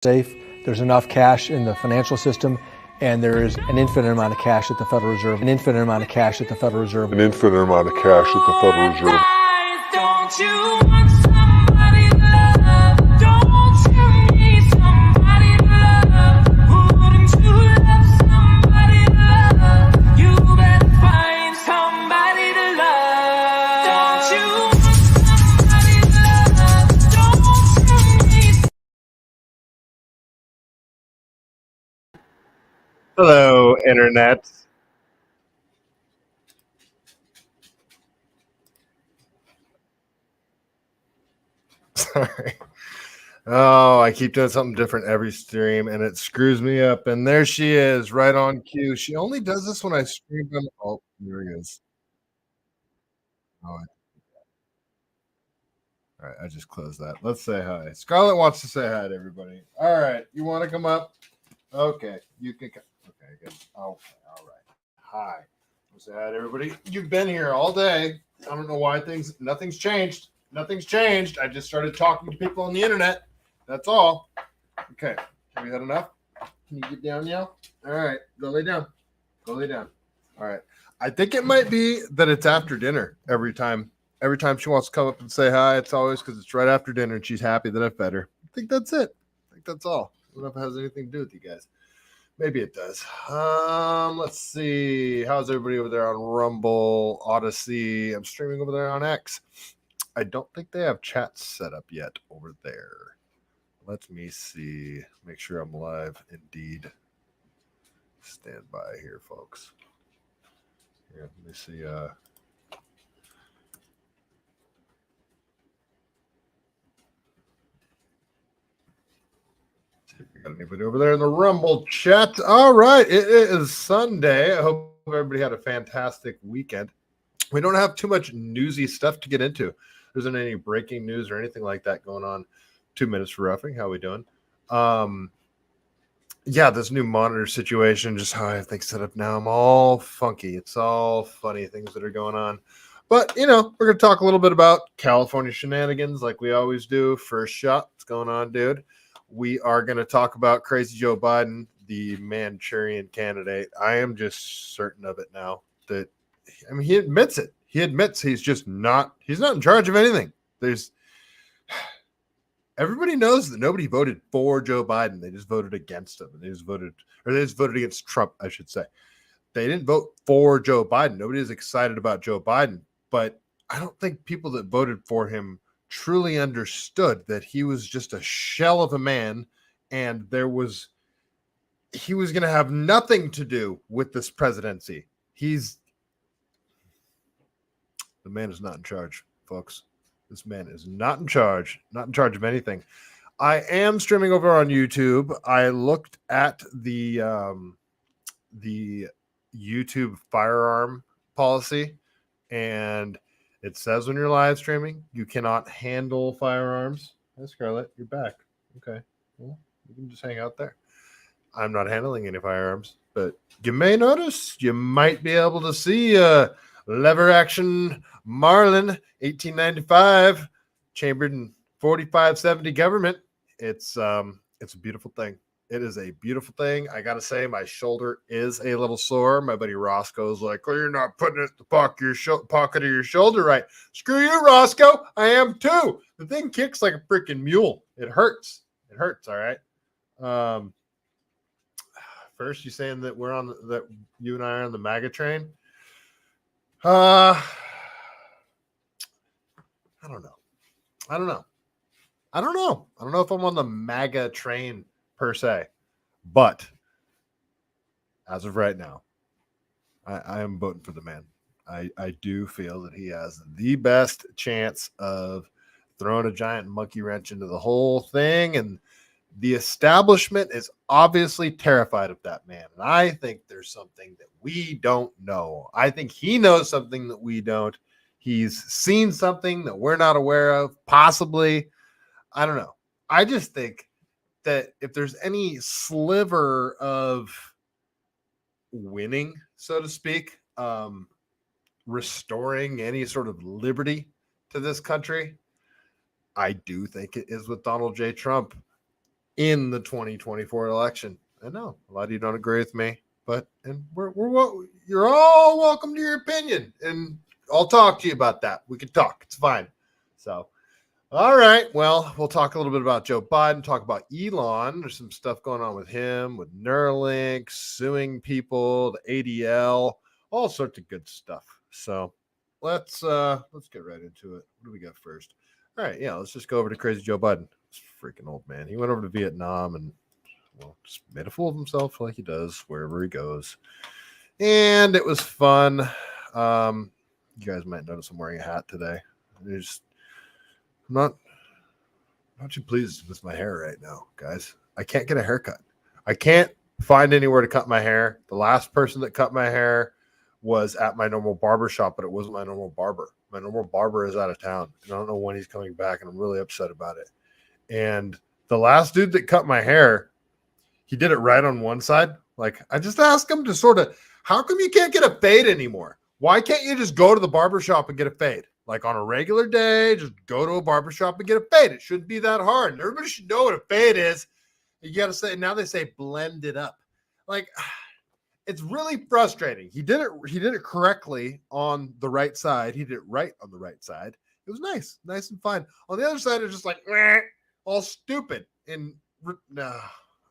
safe. There's enough cash in the financial system, and there is an infinite amount of cash at the Federal Reserve. An infinite amount of cash at the Federal Reserve. An infinite amount of cash at the Federal Reserve. Don't you want somebody to love? Don't you need somebody to love? Wouldn't you love somebody to love? You better find somebody to love. Don't you want somebody to love? Don't you need? Hello, Internet. Sorry. Oh, I keep doing something different every stream, and it screws me up. And there she is, right on cue. She only does this when I stream them. Oh, there he is. All right, I just closed that. Let's say hi. Scarlett wants to say hi to everybody. All right, you want to come up? Okay, you can come. Okay, good. Okay, all right. Hi. Say hi to everybody. You've been here all day. I don't know why nothing's changed. Nothing's changed. I just started talking to people on the internet. That's all. Okay. Have we had enough? Can you get down now? All right. Go lay down. Go lay down. All right. I think it might be that it's after dinner every time. Every time she wants to come up and say hi, it's always because it's right after dinner and she's happy that I fed her. I think that's it. I think that's all. I don't know if it has anything to do with you guys. Maybe it does. Let's see. How's everybody over there on Rumble, Odyssey? I'm streaming over there on X. I don't think they have chats set up yet over there. Let me see. Make sure I'm live. Indeed. Stand by here, folks. Here, let me see. Got anybody over there in the Rumble chat? All right. It is Sunday. I hope everybody had a fantastic weekend. We don't have too much newsy stuff to get into. There isn't any breaking news or anything like that going on. 2 minutes for roughing. How we doing? Yeah, this new monitor situation, just how I have things set up now. I'm all funky. It's all funny things that are going on. But, we're going to talk a little bit about California shenanigans like we always do. First shot. What's going on, dude? We are going to talk about crazy Joe Biden, the Manchurian candidate. I am just certain of it now that, he admits it. He admits he's not in charge of anything. Everybody knows that nobody voted for Joe Biden. They just voted against him. They just voted against Trump, I should say. They didn't vote for Joe Biden. Nobody is excited about Joe Biden, but I don't think people that voted for him truly understood that he was just a shell of a man, and he was going to have nothing to do with this presidency. The man is not in charge, folks. This man is not in charge of anything. I am streaming over on YouTube. I looked at the YouTube firearm policy, and it says when you're live streaming, you cannot handle firearms. Hey, Scarlett, you're back. Okay. Well, you can just hang out there. I'm not handling any firearms, but you may notice, you might be able to see a lever action Marlin 1895 chambered in 4570 government. It's a beautiful thing. It is a beautiful thing. I got to say, my shoulder is a little sore. My buddy Roscoe's like, oh, you're not putting it in the pocket of your shoulder right. Screw you, Roscoe. I am too. The thing kicks like a freaking mule. It hurts. It hurts, all right? First, you saying that that you and I are on the MAGA train? I don't know. I don't know if I'm on the MAGA train per se, but as of right now, I am voting for the man. I do feel that he has the best chance of throwing a giant monkey wrench into the whole thing, and the establishment is obviously terrified of that man. And I think there's something that we don't know. I think he knows something that we don't. He's seen something that we're not aware of, possibly. I don't know. I just think that if there's any sliver of winning, so to speak, restoring any sort of liberty to this country, I do think it is with Donald J. Trump. in the 2024 election. I know a lot of you don't agree with me, but you're all welcome to your opinion, and I'll talk to you about that. We can talk. It's fine. So, all right. Well, we'll talk a little bit about Joe Biden, talk about Elon. There's some stuff going on with him, with Neuralink, suing people, the ADL, all sorts of good stuff. So let's get right into it. What do we got first? All right, yeah, let's just go over to crazy Joe Biden. This freaking old man. He went over to Vietnam and just made a fool of himself like he does wherever he goes. And it was fun. You guys might notice I'm wearing a hat today. I'm not too pleased with my hair right now, guys. I can't get a haircut. I can't find anywhere to cut my hair. The last person that cut my hair was at my normal barber shop, but it wasn't my normal barber. My normal barber is out of town, and I don't know when he's coming back, and I'm really upset about it. And the last dude that cut my hair, he did it right on one side. Like, I just asked him to sort of, how come you can't get a fade anymore? Why can't you just go to the barber shop and get a fade? Like on a regular day, just go to a barber shop and get a fade. It shouldn't be that hard. And everybody should know what a fade is. You got to say, now they say blend it up. Like, it's really frustrating. He did it correctly on the right side. He did it right on the right side. It was nice and fine. On the other side, it's just like all stupid. And I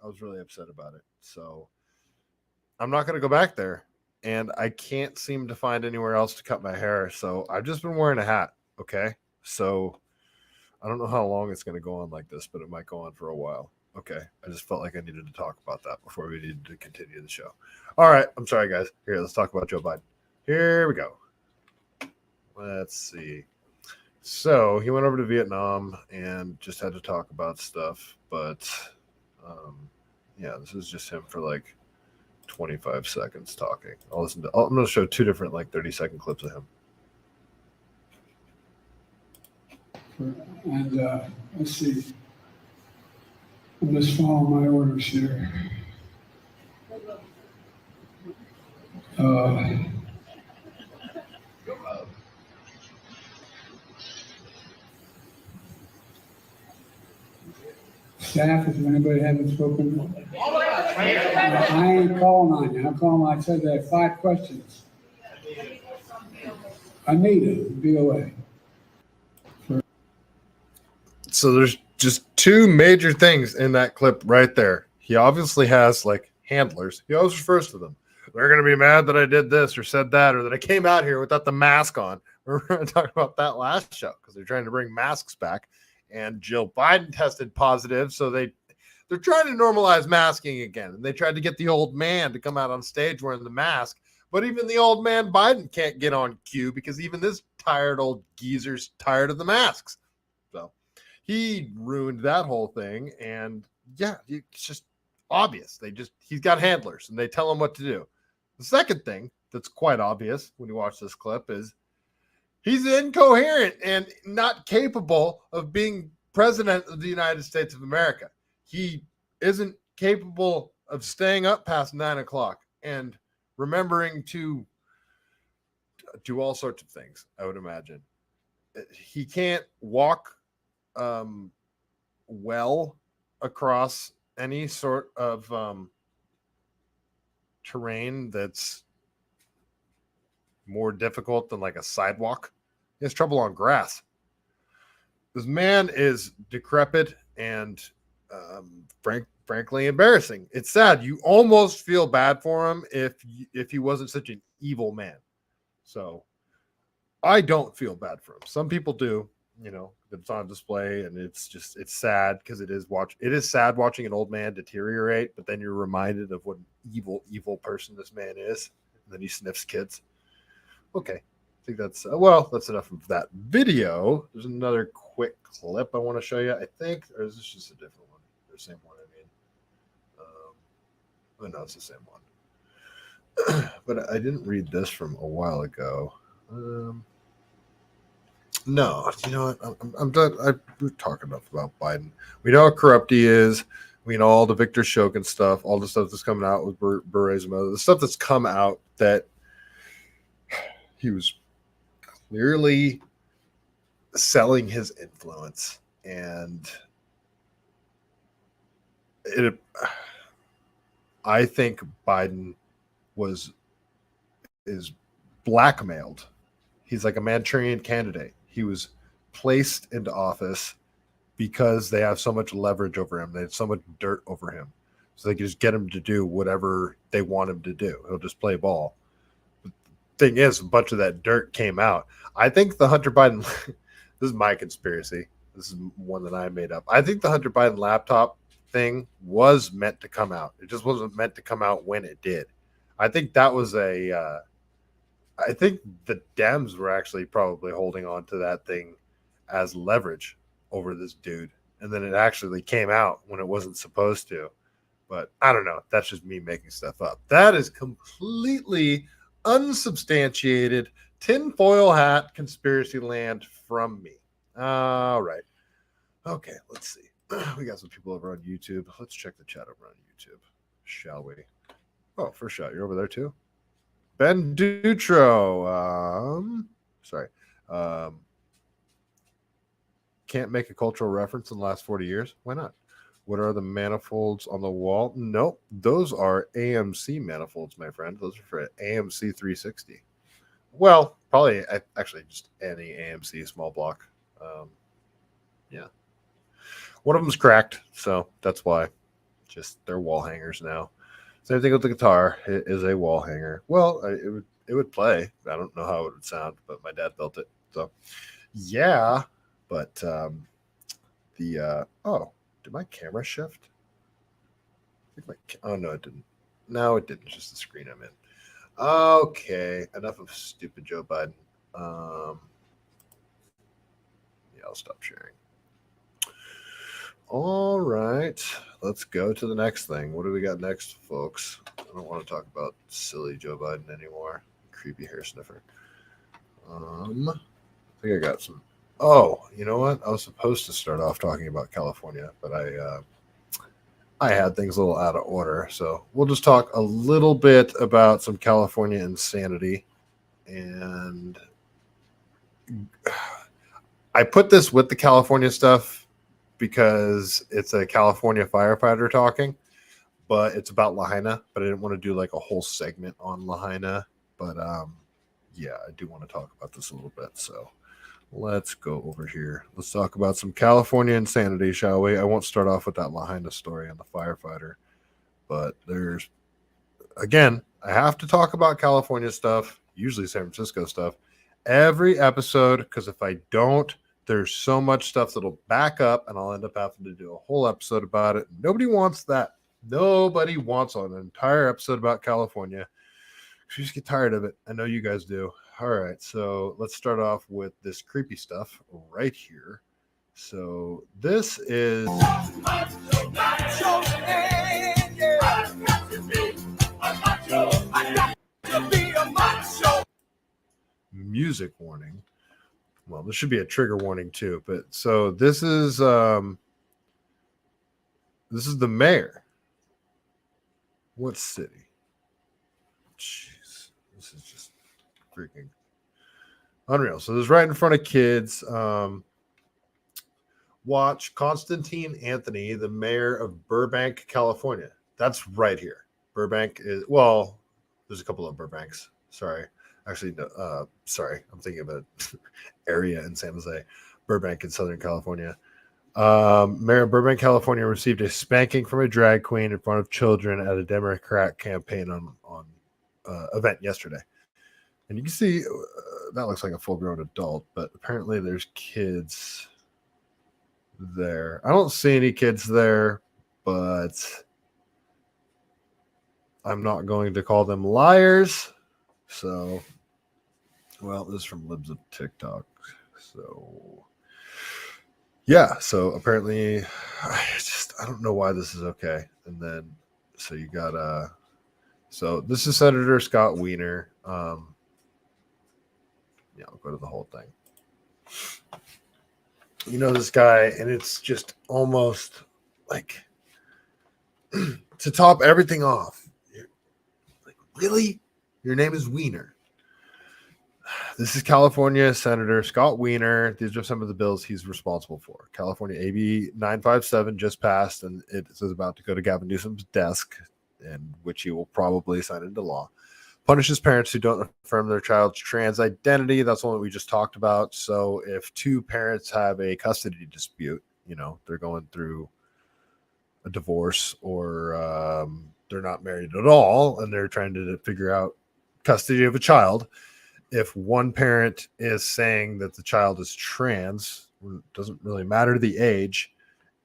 was really upset about it. So I'm not going to go back there. And I can't seem to find anywhere else to cut my hair. So I've just been wearing a hat. Okay. So I don't know how long it's going to go on like this, but it might go on for a while. Okay. I just felt like I needed to talk about that before we needed to continue the show. All right. I'm sorry, guys. Here, let's talk about Joe Biden. Here we go. Let's see. So he went over to Vietnam and just had to talk about stuff. But yeah, this is just him for like 25 seconds talking. I'm going to show two different like 30-second clips of him. And let's see. I'm just following my orders here. Staff, if anybody hasn't spoken, I ain't calling on you. I'm calling. I said I have 5 questions. Anita, be away. So there's just two major things in that clip right there. He obviously has like handlers. He always refers to them. They're going to be mad that I did this or said that or that I came out here without the mask on. We're going to talk about that last show because they're trying to bring masks back. And Jill Biden tested positive, so they're trying to normalize masking again. And they tried to get the old man to come out on stage wearing the mask. But even the old man Biden can't get on cue because even this tired old geezer's tired of the masks. So he ruined that whole thing. And yeah, it's just obvious. He's got handlers and they tell him what to do. The second thing that's quite obvious when you watch this clip is he's incoherent and not capable of being president of the United States of America. He isn't capable of staying up past 9 o'clock and remembering to do all sorts of things, I would imagine. He can't walk well across any sort of terrain that's more difficult than like a sidewalk. He has trouble on grass. This man is decrepit and frankly embarrassing. It's sad. You almost feel bad for him if he wasn't such an evil man. So I don't feel bad for him. Some people do, it's on display and it's sad because it is sad watching an old man deteriorate, but then you're reminded of what an evil person this man is. And then he sniffs kids. Okay. I think that's enough of that video. There's another quick clip I want to show you, I think, or is this just a different one? The same one, no, it's the same one. But I didn't read this from a while ago. No, you know what? I'm done. We've talked enough about Biden. We know how corrupt he is. We know all the Victor Shokin stuff, all the stuff that's coming out with Burisma, the stuff that's come out that he was clearly selling his influence. And I think Biden is blackmailed. He's like a Manchurian candidate. He was placed into office because they have so much leverage over him. They have so much dirt over him. So they can just get him to do whatever they want him to do. He'll just play ball. The thing is, a bunch of that dirt came out. I think the Hunter Biden, this is my conspiracy. This is one that I made up. I think the Hunter Biden laptop thing was meant to come out. It just wasn't meant to come out when it did. I think that was I think the Dems were actually probably holding on to that thing as leverage over this dude. And then it actually came out when it wasn't supposed to. But I don't know. That's just me making stuff up. That is completely unsubstantiated tinfoil hat conspiracy land from me. All right. Okay, let's see. We got some people over on YouTube. Let's check the chat over on YouTube, shall we? Oh, first shot. You're over there too? Ben Dutro. Sorry. Can't make a cultural reference in the last 40 years. Why not? What are the manifolds on the wall? Nope. Those are AMC manifolds, my friend. Those are for AMC 360. Well, probably actually just any AMC small block. Yeah. One of them's cracked, so that's why. Just they're wall hangers now. Same thing with the guitar. It is a wall hanger. Well, it would play. I don't know how it would sound, but my dad built it. So, yeah. But did my camera shift? Oh no, it didn't. No, it didn't. It's just the screen I'm in. Okay, enough of stupid Joe Biden. Yeah, I'll stop sharing. All right, let's go to the next thing. What do we got next, folks? I don't want to talk about silly Joe Biden anymore. Creepy hair sniffer. I think I got some. Oh, you know what? I was supposed to start off talking about California, but I had things a little out of order. So we'll just talk a little bit about some California insanity. And I put this with the California stuff because it's a California firefighter talking, but it's about Lahaina. But I didn't want to do like a whole segment on Lahaina. But yeah, I do want to talk about this a little bit. So let's go over here. Let's talk about some California insanity, shall we? I won't start off with that Lahaina story on the firefighter, but there's, again, I have to talk about California stuff, usually San Francisco stuff, every episode, because if I don't, there's so much stuff that'll back up, and I'll end up having to do a whole episode about it. Nobody wants that. Nobody wants an entire episode about California. You just get tired of it. I know you guys do. All right, so let's start off with this creepy stuff right here. So this is music warning. Well, this should be a trigger warning too, but so this is the mayor. What city? Jeez, this is just freaking unreal. So this is right in front of kids. Watch Constantine Anthony, the mayor of Burbank, California. That's right here. Burbank is, well, there's a couple of Burbanks. Sorry. Actually, no, sorry. I'm thinking of an area in San Jose. Burbank in Southern California. Mayor of Burbank, California received a spanking from a drag queen in front of children at a Democrat campaign on event yesterday. And you can see that looks like a full-grown adult, but apparently there's kids there. I don't see any kids there, but I'm not going to call them liars. So, well, this is from Libs of TikTok. So, yeah. So apparently, I don't know why this is okay. And then, so you got so this is Senator Scott Wiener. Yeah, I'll go to the whole thing. You know this guy, and it's just almost like to top everything off. Like, really? Your name is Wiener. This is California Senator Scott Wiener. These are some of the bills he's responsible for. California AB 957 just passed, and it is about to go to Gavin Newsom's desk, and which he will probably sign into law. Punishes parents who don't affirm their child's trans identity. That's one that we just talked about. So if two parents have a custody dispute, they're going through a divorce, or they're not married at all, and they're trying to figure out custody of a child. If one parent is saying that the child is trans, it doesn't really matter the age,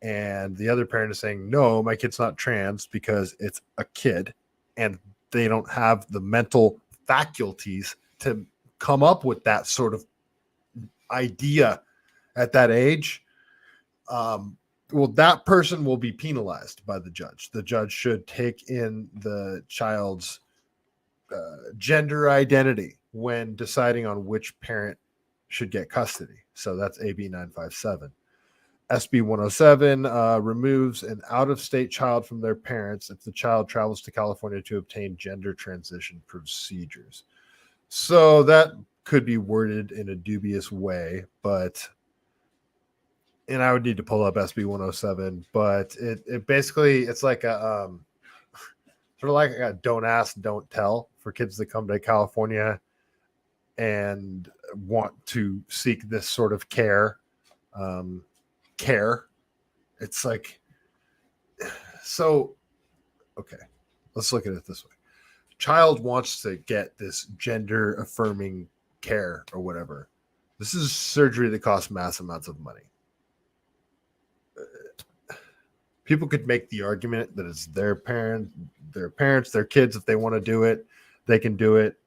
and the other parent is saying, no, my kid's not trans because it's a kid, and they don't have the mental faculties to come up with that sort of idea at that age, well, that person will be penalized by the judge. The judge should take in the child's gender identity when deciding on which parent should get custody. So that's AB 957. SB 107 removes an out-of-state child from their parents if the child travels to California to obtain gender transition procedures. So that could be worded in a dubious way, and I would need to pull up SB 107, but it basically, it's like a sort of like a don't ask, don't tell for kids that come to California and want to seek this sort of care. It's like, so, okay, let's look at it this way. Child wants to get this gender affirming care or whatever. This is surgery that costs mass amounts of money. People could make the argument that it's their parents, their kids. If they want to do it, they can do it.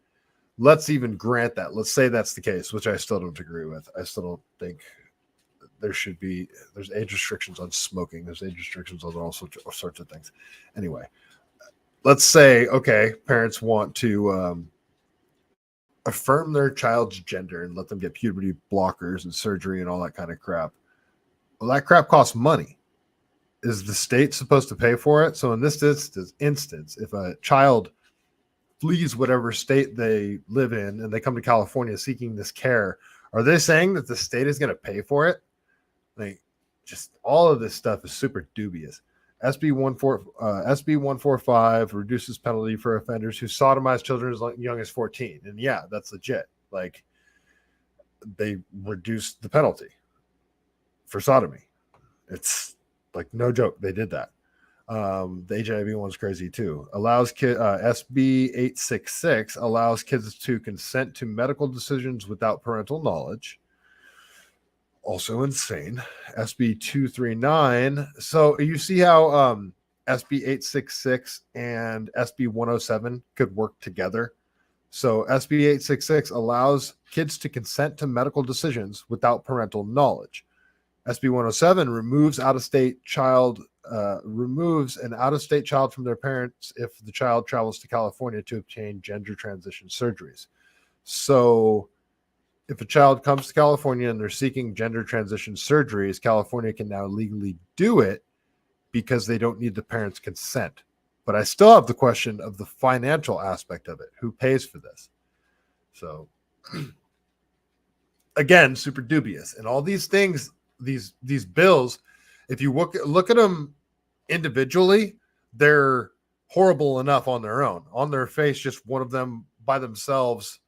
Let's even grant that. Let's say that's the case, which I still don't agree with. I still don't think there's age restrictions on smoking. There's age restrictions on all sorts of things. Anyway, let's say, okay, parents want to affirm their child's gender and let them get puberty blockers and surgery and all that kind of crap. Well, that crap costs money. Is the state supposed to pay for it? So in this instance, if a child flees whatever state they live in and they come to California seeking this care, are they saying that the state is going to pay for it? Like, just all of this stuff is super dubious. SB 145 reduces penalty for offenders who sodomize children as young as 14. And yeah, that's legit. Like, they reduced the penalty for sodomy. It's like no joke. They did that. The HIV one's crazy too. SB 866 allows kids to consent to medical decisions without parental knowledge. Also insane. SB 239. So you see how SB 866 and SB 107 could work together. So SB 866 allows kids to consent to medical decisions without parental knowledge. SB 107 removes an out-of-state child from their parents if the child travels to California to obtain gender transition surgeries. So if a child comes to California and they're seeking gender transition surgeries, California can now legally do it because they don't need the parents' consent. But I still have the question of the financial aspect of it. Who pays for this? So again, super dubious. And all these things, these bills, if you look at them individually, they're horrible enough on their own. On their face, just one of them by themselves,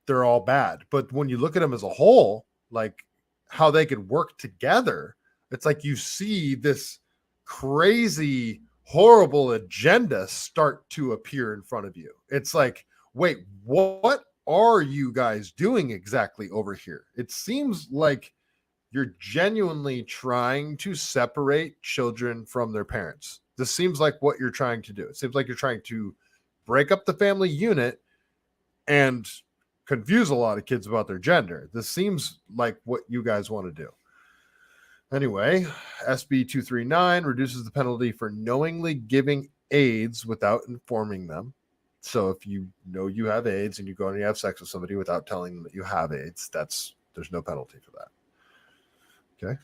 they're all bad. But when you look at them as a whole, like how they could work together, it's like you see this crazy, horrible agenda start to appear in front of you. It's like, wait, what are you guys doing exactly over here? It seems like you're genuinely trying to separate children from their parents. This seems like what you're trying to do. It seems like you're trying to break up the family unit and confuse a lot of kids about their gender. This seems like what you guys want to do. Anyway, SB 239 reduces the penalty for knowingly giving AIDS without informing them. So if you know you have AIDS and you go and you have sex with somebody without telling them that you have AIDS, there's no penalty for that. Okay,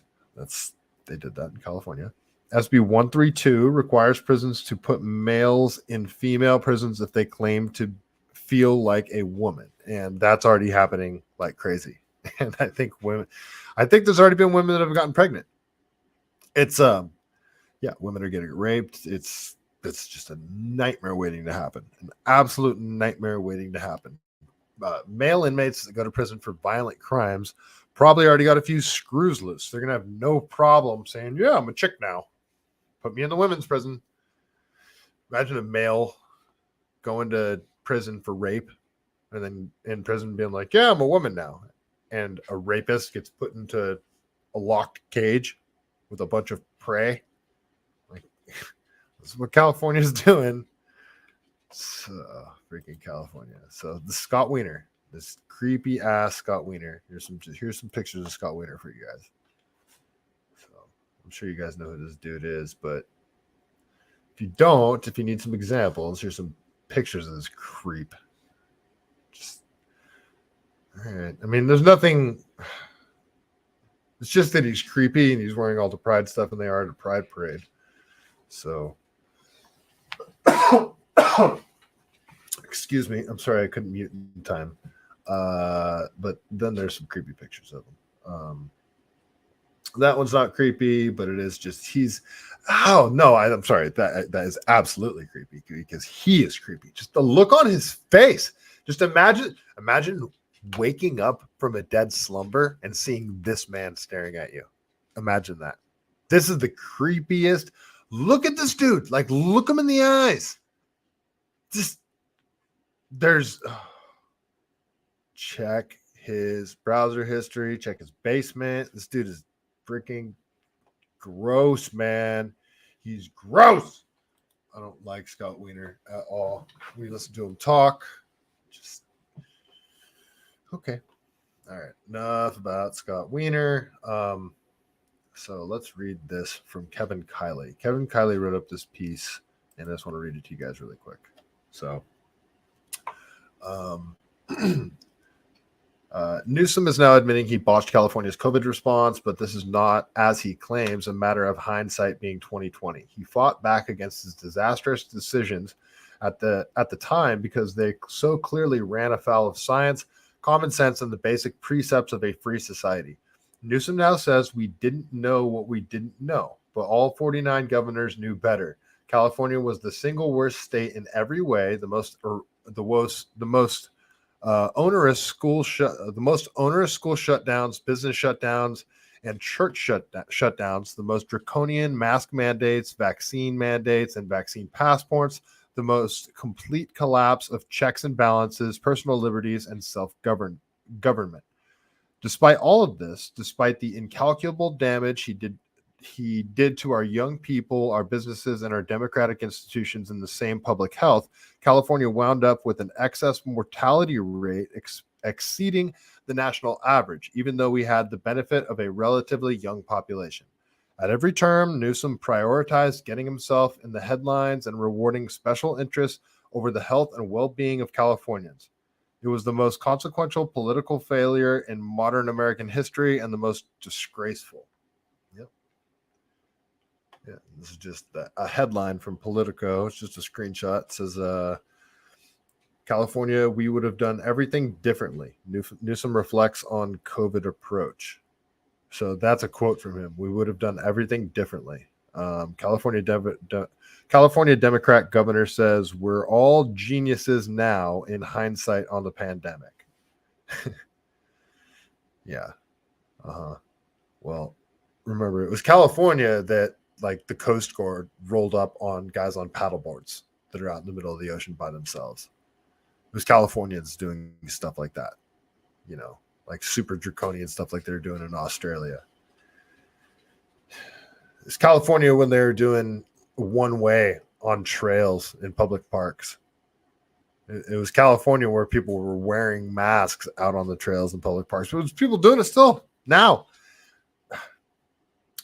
they did that in California. SB 132 requires prisons to put males in female prisons if they claim to feel like a woman, and that's already happening like crazy. And I think there's already been women that have gotten pregnant. It's women are getting raped. It's just a nightmare waiting to happen, an absolute nightmare waiting to happen. Male inmates that go to prison for violent crimes probably already got a few screws loose. They're gonna have no problem saying, "Yeah, I'm a chick now. Put me in the women's prison." Imagine a male going to prison for rape and then in prison being like, "Yeah, I'm a woman now." And a rapist gets put into a locked cage with a bunch of prey. Like, this is what California's doing. So, freaking California. So the Scott Wiener, this creepy ass Scott Wiener. Here's some pictures of Scott Wiener for you guys. So I'm sure you guys know who this dude is, but if you don't, if you need some examples, here's some pictures of this creep. Just all right. I mean, there's nothing. It's just that he's creepy and he's wearing all the pride stuff, and they are at a pride parade. So, excuse me. I'm sorry I couldn't mute in time. But then there's some creepy pictures of him. That one's not creepy, but it is just I'm sorry. That is absolutely creepy because he is creepy. Just the look on his face. Just imagine waking up from a dead slumber and seeing this man staring at you. Imagine that. This is the creepiest. Look at this dude. Like, look him in the eyes. Check his browser history. Check his basement. This dude is freaking gross, man. He's gross. I don't like Scott Wiener at all. We listen to him talk. Just okay. All right. Enough about Scott Wiener. So let's read this from Kevin Kiley. Kevin Kiley wrote up this piece, and I just want to read it to you guys really quick. So, Newsom is now admitting he botched California's COVID response, but this is not, as he claims, a matter of hindsight being 2020. He fought back against his disastrous decisions at the time because they so clearly ran afoul of science, common sense, and the basic precepts of a free society. Newsom now says we didn't know what we didn't know, but all 49 governors knew better. California was the single worst state in every way, the most onerous school shutdowns, business shutdowns, and church shutdowns, the most draconian mask mandates, vaccine mandates, and vaccine passports, the most complete collapse of checks and balances, personal liberties, and self-government. Despite all of this, despite the incalculable damage he did to our young people, our businesses, and our democratic institutions in the same public health, California wound up with an excess mortality rate exceeding the national average, even though we had the benefit of a relatively young population. At every term, Newsom prioritized getting himself in the headlines and rewarding special interests over the health and well-being of Californians. It was the most consequential political failure in modern American history and the most disgraceful. Yep. Yeah, this is just a headline from Politico. It's just a screenshot. It says, California, we would have done everything differently. Newsom reflects on COVID approach. So that's a quote from him. We would have done everything differently. California Democrat governor says we're all geniuses now in hindsight on the pandemic. Yeah. Well, remember, it was California that, like, the Coast Guard rolled up on guys on paddleboards that are out in the middle of the ocean by themselves. It was Californians doing stuff like that, like super draconian stuff like they're doing in Australia. It's California when they're doing one way on trails in public parks. It was California where people were wearing masks out on the trails in public parks. But there's people doing it still now.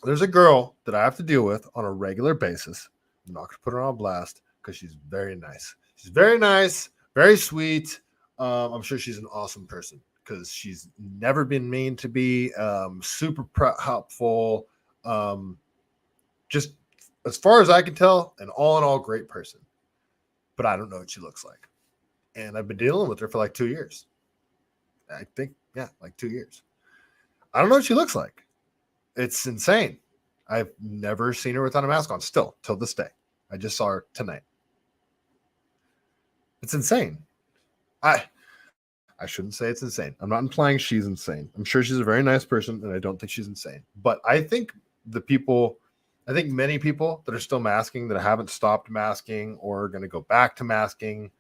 There's a girl that I have to deal with on a regular basis. I'm not going to put her on blast because she's very nice. She's very nice, very sweet. I'm sure she's an awesome person because she's never been mean to me. Super helpful. Just as far as I can tell, an all in all great person. But I don't know what she looks like. And I've been dealing with her for like 2 years. I think, yeah, like 2 years. I don't know what she looks like. It's insane. I've never seen her without a mask on still till this day. I just saw her tonight. It's insane. I shouldn't say it's insane. I'm not implying she's insane. I'm sure she's a very nice person, and I don't think she's insane. But I think many people that are still masking, that haven't stopped masking or are going to go back to masking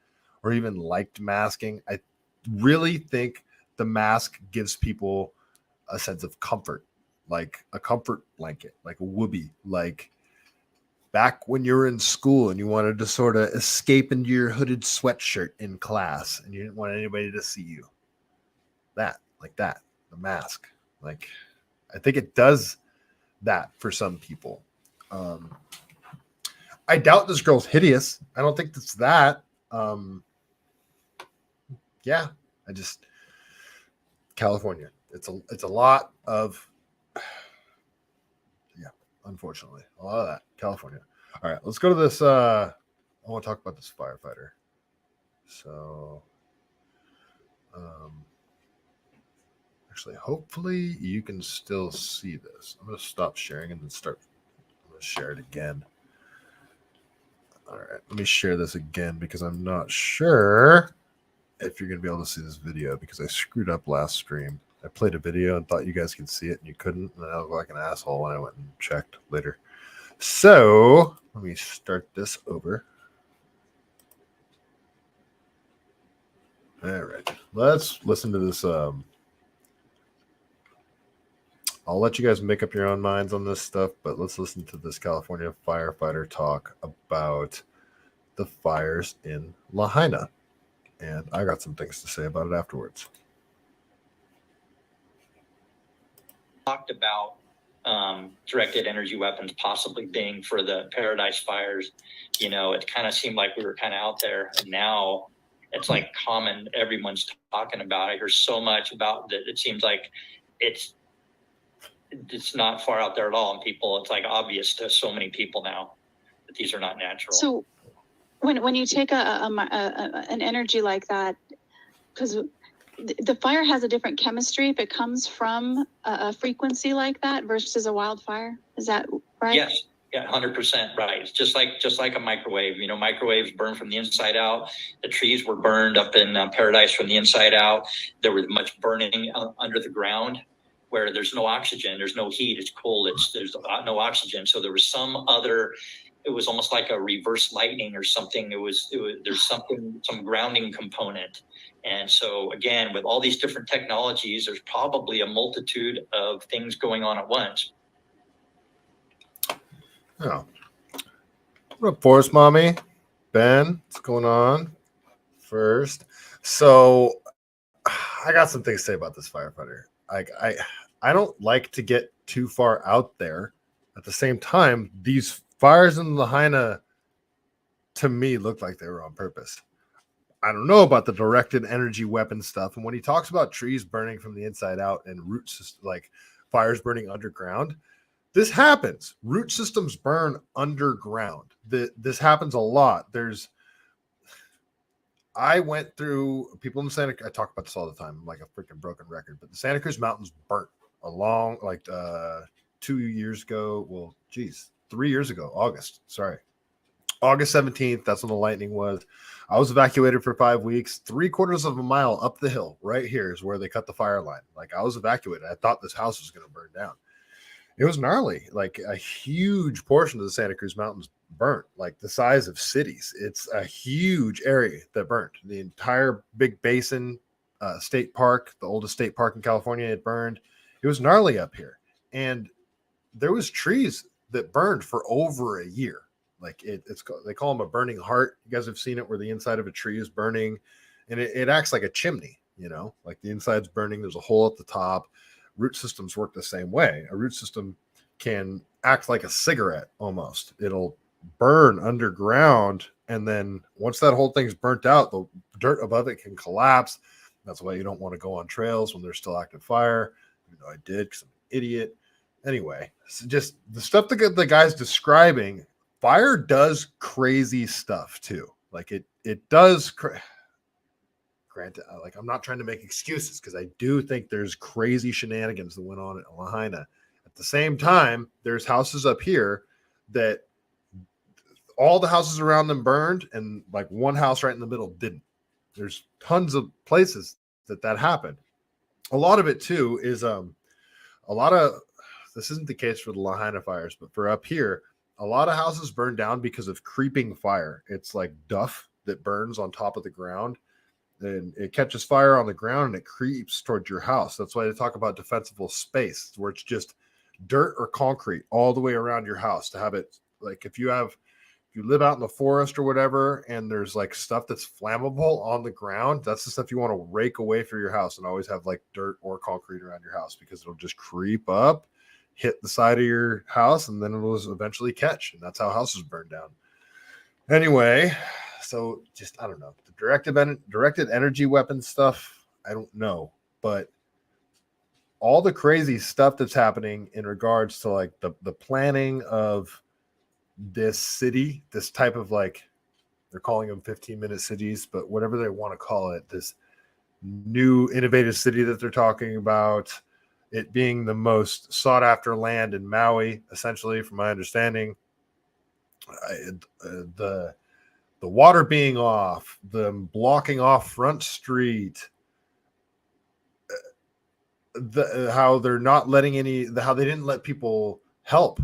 or even liked masking, I really think the mask gives people a sense of comfort, like a comfort blanket, like a whoopee, like back when you were in school and you wanted to sort of escape into your hooded sweatshirt in class and you didn't want anybody to see you. That, the mask. Like, I think it does that for some people. I doubt this girl's hideous. I don't think it's that. Yeah, California. It's a lot of, yeah, unfortunately, a lot of that. California. All right, let's go to this. I want to talk about this firefighter. So, actually, hopefully you can still see this. I'm going to stop sharing and then I'm going to share it again. All right, let me share this again because I'm not sure if you're going to be able to see this video because I screwed up last stream. I played a video and thought you guys could see it and you couldn't. And I looked like an asshole when I went and checked later. So let me start this over. All right, let's listen to this. I'll let you guys make up your own minds on this stuff, but let's listen to this California firefighter talk about the fires in Lahaina. And I got some things to say about it afterwards. Talked about directed energy weapons possibly being for the Paradise fires. You know, it kind of seemed like we were kind of out there, and now it's like common. Everyone's talking about it. I hear so much about that. It seems like it's not far out there at all, and people, it's like obvious to so many people now that these are not natural. So when you take an energy like that, because the fire has a different chemistry if it comes from a frequency like that versus a wildfire. Is that right? Yes. Yeah, 100% right. It's just like a microwave. You know, microwaves burn from the inside out. The trees were burned up in Paradise from the inside out. There was much burning under the ground where there's no oxygen, there's no heat, it's cold, there's no oxygen. So there was some it was almost like a reverse lightning or something. There's some grounding component. And so again, with all these different technologies, there's probably a multitude of things going on at once. Oh. What up, Forest Mommy? Ben, what's going on? First. So I got some things to say about this firefighter. I don't like to get too far out there. At the same time, these fires in Lahaina, to me, look like they were on purpose. I don't know about the directed energy weapon stuff. And when he talks about trees burning from the inside out and roots, like fires burning underground, this happens. Root systems burn underground. This happens a lot. I went through, people in Santa Cruz, I talk about this all the time, I'm like a freaking broken record, but the Santa Cruz Mountains burnt along like 2 years ago. Well, geez, 3 years ago, August 17th. That's when the lightning was. I was evacuated for 5 weeks. 3/4 of a mile up the hill right here is where they cut the fire line. Like, I was evacuated. I thought this house was going to burn down. It was gnarly. Like, a huge portion of the Santa Cruz Mountains burnt, like the size of cities. It's a huge area that burnt. The entire Big Basin State Park, the oldest state park in California, it burned. It was gnarly up here. And there was trees that burned for over a year. Like, they call them a burning heart. You guys have seen it where the inside of a tree is burning and it acts like a chimney, you know, like the inside's burning. There's a hole at the top. Root systems work the same way. A root system can act like a cigarette almost. It'll burn underground, and then once that whole thing's burnt out, the dirt above it can collapse. That's why you don't want to go on trails when there's still active fire. You know, I did because I'm an idiot. Anyway, so just the stuff that the guy's describing, fire does crazy stuff too. Like it does. granted, like I'm not trying to make excuses because I do think there's crazy shenanigans that went on at Lahaina. At the same time, there's houses up here that all the houses around them burned, and like one house right in the middle didn't. There's tons of places that happened. A lot of it too is a lot of this isn't the case for the Lahaina fires, but for up here, a lot of houses burned down because of creeping fire. It's like duff that burns on top of the ground, and it catches fire on the ground and it creeps towards your house. That's why they talk about defensible space, where it's just dirt or concrete all the way around your house to have it. Like if you live out in the forest or whatever, and there's like stuff that's flammable on the ground, that's the stuff you want to rake away for your house and always have like dirt or concrete around your house, because it'll just creep up, hit the side of your house, and then it'll eventually catch. And that's how houses burn down. Anyway, so just, I don't know. The directed energy weapon stuff, I don't know. But all the crazy stuff that's happening in regards to like the planning of this city, this type of like, they're calling them 15-minute cities, but whatever they want to call it, this new innovative city that they're talking about, it being the most sought after land in Maui, essentially, from my understanding. The water being off, the blocking off Front Street, how they're not letting how they didn't let people help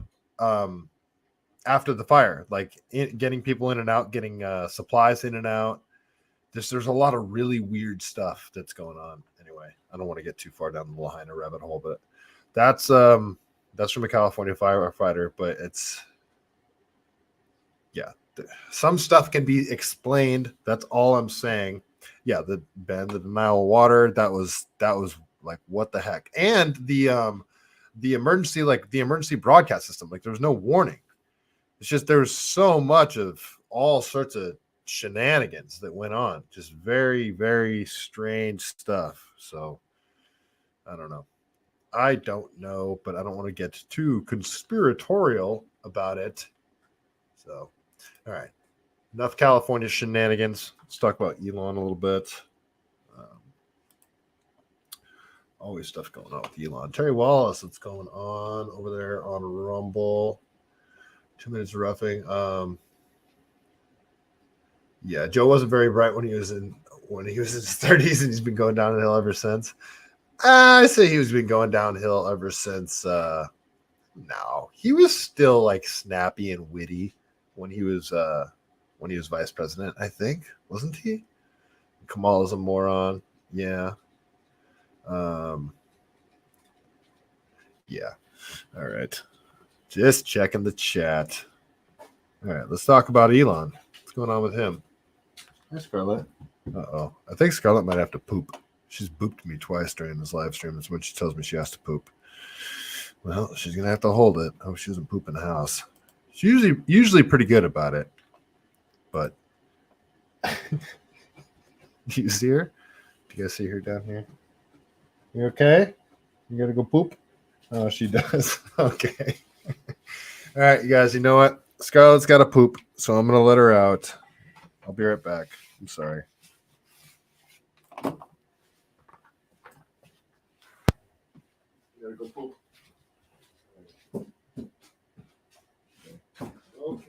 after the fire, like getting people in and out, getting supplies in and out. There's a lot of really weird stuff that's going on. Anyway, I don't want to get too far down the Lahaina rabbit hole, but that's from a California firefighter. But it's, yeah, some stuff can be explained. That's all I'm saying. Yeah, the denial of water, that was like, what the heck? And the emergency broadcast system, like there was no warning. It's just there's so much of all sorts of shenanigans that went on. Just very, very strange stuff. So I don't know. But I don't want to get too conspiratorial about it. So, all right. Enough California shenanigans. Let's talk about Elon a little bit. Always stuff going on with Elon. Terry Wallace, what's going on over there on Rumble? 2 minutes of roughing. Yeah, Joe wasn't very bright when he was in his 30s, and he's been going downhill ever since. I say he's been going downhill ever since. No, he was still like snappy and witty when he was vice president. I think, wasn't he? Kamala's a moron. Yeah. Yeah. All right. Just checking the chat. All right, let's talk about Elon. What's going on with him? Hi, Scarlett. Uh-oh. I think Scarlett might have to poop. She's booped me twice during this live stream. That's when she tells me she has to poop. Well, she's going to have to hold it. I hope she doesn't poop in the house. She's usually pretty good about it. But do you see her? Do you guys see her down here? You okay? You got to go poop? Oh, she does. Okay. All right, you guys, you know what? Scarlett's got to poop, so I'm going to let her out. I'll be right back. I'm sorry. You got to go poop. Okay.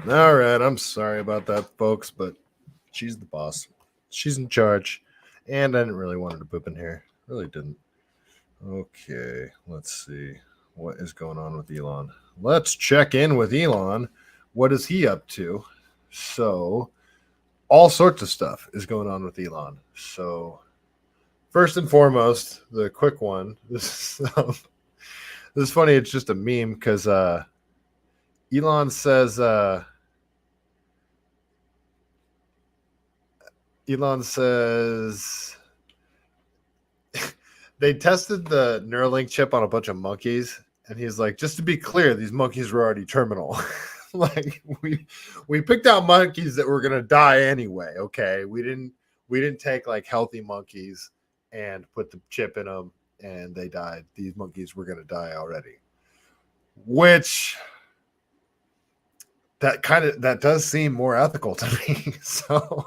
All right, I'm sorry about that, folks, but she's the boss. She's in charge, and I didn't really want her to poop in here. Really didn't. Okay, let's see. What is going on with Elon? Let's check in with Elon. What is he up to? So, all sorts of stuff is going on with Elon. So, first and foremost, the quick one. This is funny. It's just a meme because Elon says they tested the Neuralink chip on a bunch of monkeys, and he's like, just to be clear, these monkeys were already terminal. Like we picked out monkeys that were gonna die anyway. Okay, we didn't take like healthy monkeys and put the chip in them, and they died. These monkeys were going to die already, which that does seem more ethical to me. So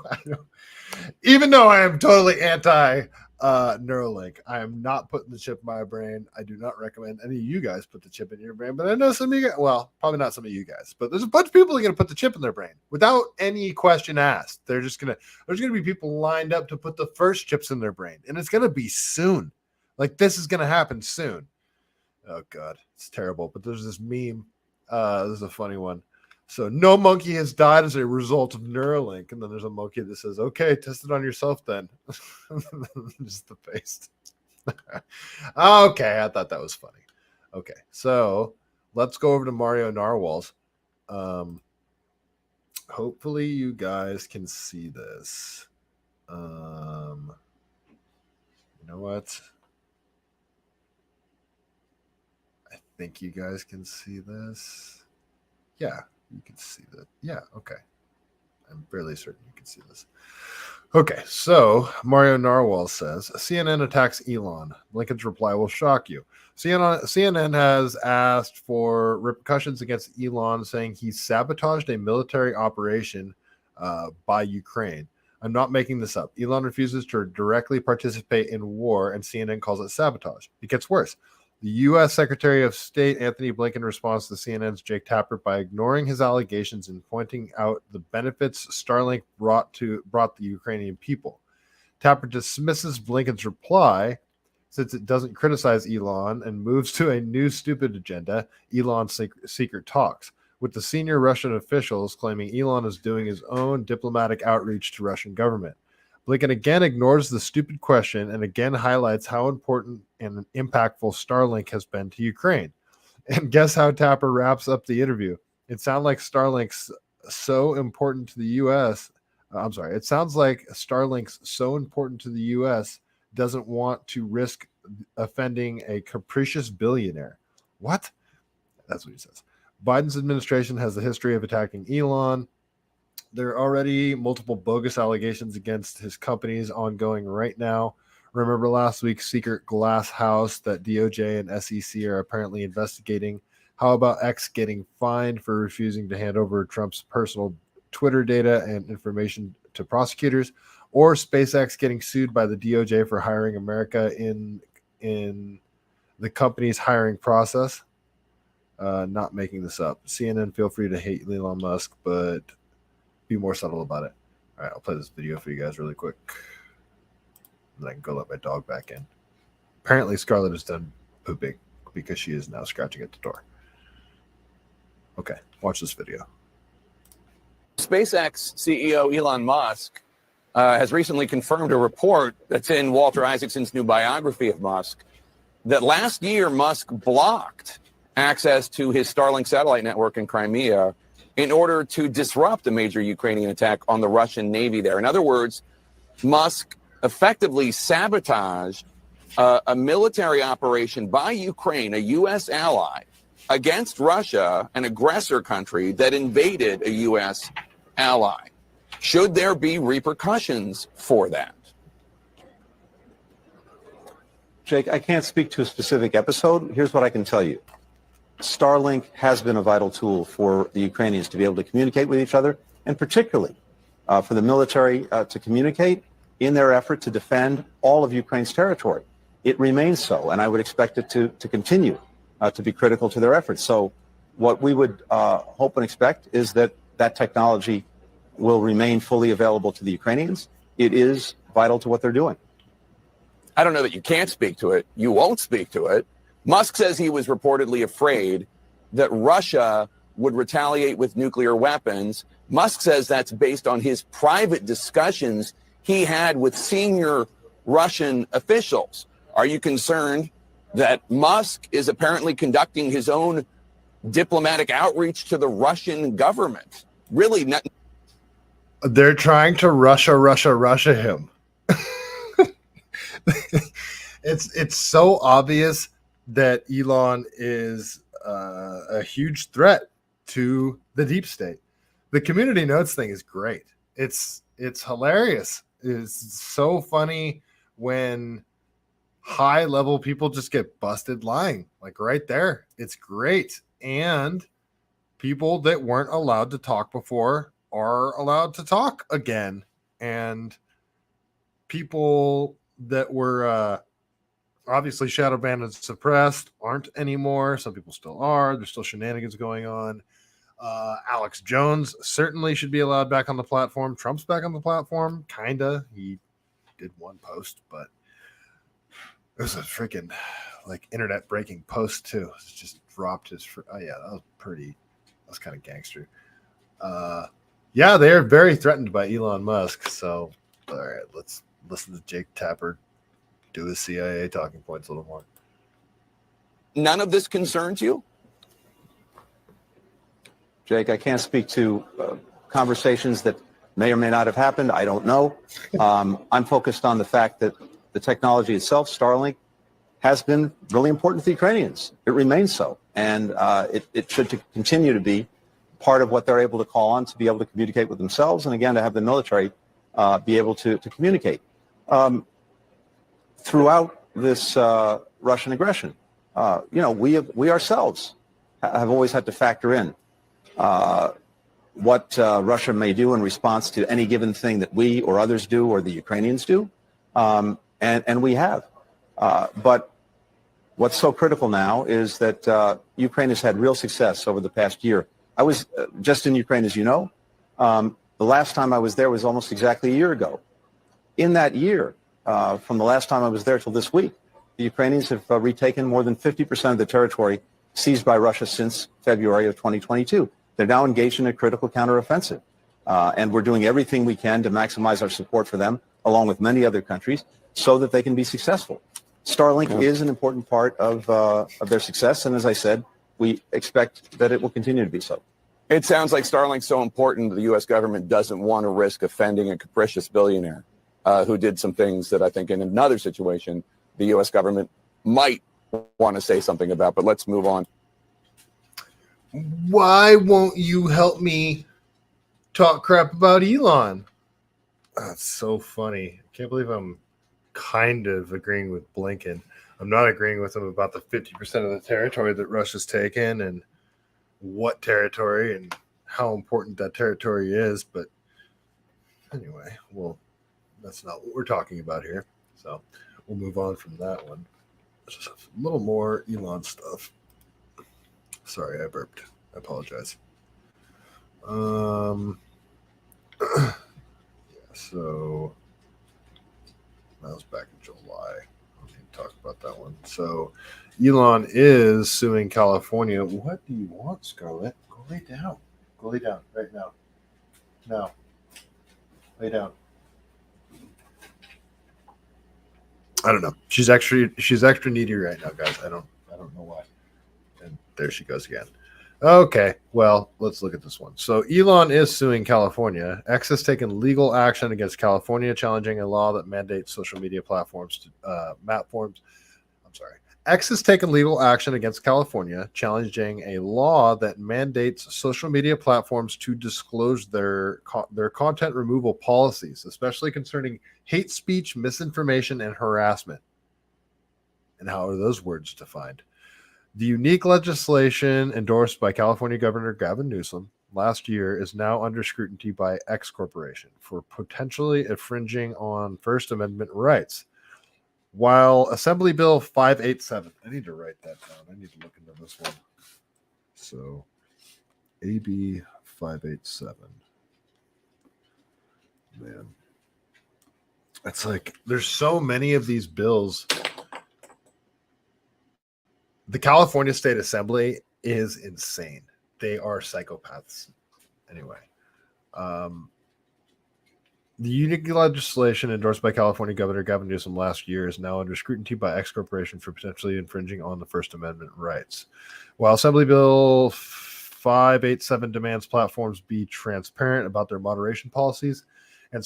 even though I am totally anti Neuralink, I am not putting the chip in my brain. I do not recommend any of you guys put the chip in your brain, but I know some of you guys, well, probably not some of you guys, but there's a bunch of people that are going to put the chip in their brain without any question asked. There's going to be people lined up to put the first chips in their brain, and it's going to be soon. Like, this is going to happen soon. Oh God, it's terrible. But there's this meme. This is a funny one. So no monkey has died as a result of Neuralink. And then there's a monkey that says, okay, test it on yourself then. Just the face. Okay, I thought that was funny. Okay, so let's go over to Mario Narwhals. Hopefully you guys can see this. You know what? I think you guys can see this. Yeah. You can see that. Yeah, okay. I'm fairly certain you can see this. Okay, so Mario Narwhal says, CNN attacks Elon. Lincoln's reply will shock you. CNN has asked for repercussions against Elon, saying he sabotaged a military operation by Ukraine. I'm not making this up. Elon refuses to directly participate in war, and CNN calls it sabotage. It gets worse. The U.S. Secretary of State Anthony Blinken responds to CNN's Jake Tapper by ignoring his allegations and pointing out the benefits Starlink brought the Ukrainian people. Tapper dismisses Blinken's reply since it doesn't criticize Elon and moves to a new stupid agenda, Elon's secret talks, with the senior Russian officials claiming Elon is doing his own diplomatic outreach to Russian government. Blinken again ignores the stupid question and again highlights how important and impactful Starlink has been to Ukraine. And guess how Tapper wraps up the interview? It sounds like Starlink's so important to the U.S. It sounds like Starlink's so important to the U.S. doesn't want to risk offending a capricious billionaire. What? That's what he says. Biden's administration has a history of attacking Elon. There are already multiple bogus allegations against his companies ongoing right now. Remember last week's secret glass house that DOJ and SEC are apparently investigating? How about X getting fined for refusing to hand over Trump's personal Twitter data and information to prosecutors? Or SpaceX getting sued by the DOJ for hiring America in the company's hiring process? Not making this up. CNN, feel free to hate Elon Musk, but be more subtle about it. All right, I'll play this video for you guys really quick. And then I can go let my dog back in. Apparently, Scarlett is done pooping because she is now scratching at the door. Okay, watch this video. SpaceX CEO Elon Musk has recently confirmed a report that's in Walter Isaacson's new biography of Musk that last year Musk blocked access to his Starlink satellite network in Crimea in order to disrupt a major Ukrainian attack on the Russian Navy there. In other words, Musk effectively sabotaged a military operation by Ukraine, a U.S. ally, against Russia, an aggressor country that invaded a U.S. ally. Should there be repercussions for that? Jake, I can't speak to a specific episode. Here's what I can tell you. Starlink has been a vital tool for the Ukrainians to be able to communicate with each other, and particularly for the military to communicate in their effort to defend all of Ukraine's territory. It remains so, and I would expect it to continue to be critical to their efforts. So what we would hope and expect is that that technology will remain fully available to the Ukrainians. It is vital to what they're doing. I don't know that you can't speak to it. You won't speak to it. Musk says he was reportedly afraid that Russia would retaliate with nuclear weapons. Musk says that's based on his private discussions he had with senior Russian officials. Are you concerned that Musk is apparently conducting his own diplomatic outreach to the Russian government? Really not. They're trying to Russia him. It's so obvious that Elon is a huge threat to the deep state. The community notes thing is great. It's hilarious. It's so funny when high level people just get busted lying, like right there. It's great. And people that weren't allowed to talk before are allowed to talk again. And people that were obviously shadow banned and suppressed aren't anymore. Some people still are. There's still shenanigans going on. Alex Jones certainly should be allowed back on the platform. Trump's back on the platform, kinda. He did one post, but it was a freaking like internet breaking post too. It just dropped his. Oh yeah, that was pretty. That was kind of gangster. Yeah, they are very threatened by Elon Musk. So, all right, let's listen to Jake Tapper do his CIA talking points a little more. None of this concerns you? Jake, I can't speak to conversations that may or may not have happened. I don't know. I'm focused on the fact that the technology itself, Starlink, has been really important to the Ukrainians. It remains so. And it should continue to be part of what they're able to call on to be able to communicate with themselves, and again, to have the military be able to communicate. Throughout this Russian aggression, we ourselves have always had to factor in what Russia may do in response to any given thing that we or others do or the Ukrainians do, and we have. But what's so critical now is that Ukraine has had real success over the past year. I was just in Ukraine, as you know. The last time I was there was almost exactly a year ago. In that year, from the last time I was there till this week, the Ukrainians have retaken more than 50% of the territory seized by Russia since February of 2022. They're now engaged in a critical counteroffensive. And we're doing everything we can to maximize our support for them, along with many other countries, so that they can be successful. Starlink is an important part of their success. And as I said, we expect that it will continue to be so. It sounds like Starlink's so important the U.S. government doesn't want to risk offending a capricious billionaire who did some things that I think in another situation the U.S. government might want to say something about. But let's move on. Why won't you help me talk crap about Elon? That's so funny. I can't believe I'm kind of agreeing with Blinken. I'm not agreeing with him about the 50% of the territory that Russia's taken and what territory and how important that territory is. But anyway, well, that's not what we're talking about here. So we'll move on from that one. Just a little more Elon stuff. Sorry, I burped. I apologize. Yeah, so that was back in July. I need to talk about that one. So Elon is suing California. What do you want, Scarlett? Go lay down. Go lay down right now. Now. Lay down. I don't know. She's extra needy right now, guys. I don't know why. And there she goes again. Okay, well, let's look at this one. So Elon is suing California. X has taken legal action against California, challenging a law that mandates social media platforms to X has taken legal action against California, challenging a law that mandates social media platforms to disclose their content removal policies, especially concerning hate speech, misinformation, and harassment. And how are those words defined? The unique legislation endorsed by California Governor Gavin Newsom last year is now under scrutiny by X Corporation for potentially infringing on First Amendment rights. While Assembly Bill 587, I need to write that down. I need to look into this one. So, AB 587. Man. It's like there's so many of these bills. The California State Assembly is insane. They are psychopaths. Anyway, the unique legislation endorsed by California Governor Gavin Newsom last year is now under scrutiny by X Corporation for potentially infringing on the First Amendment rights. While Assembly Bill 587 demands platforms be transparent about their moderation policies and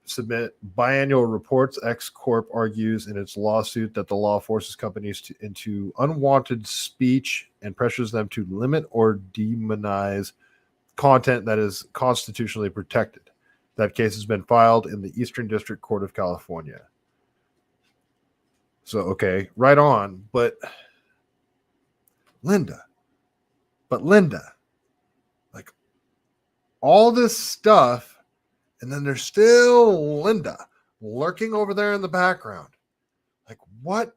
submit biannual reports, X Corp argues in its lawsuit that the law forces companies into unwanted speech and pressures them to limit or demonize content that is constitutionally protected. That case has been filed in the Eastern District Court of California. So, okay, right on. But Linda, like all this stuff, and then there's still Linda lurking over there in the background. Like, what?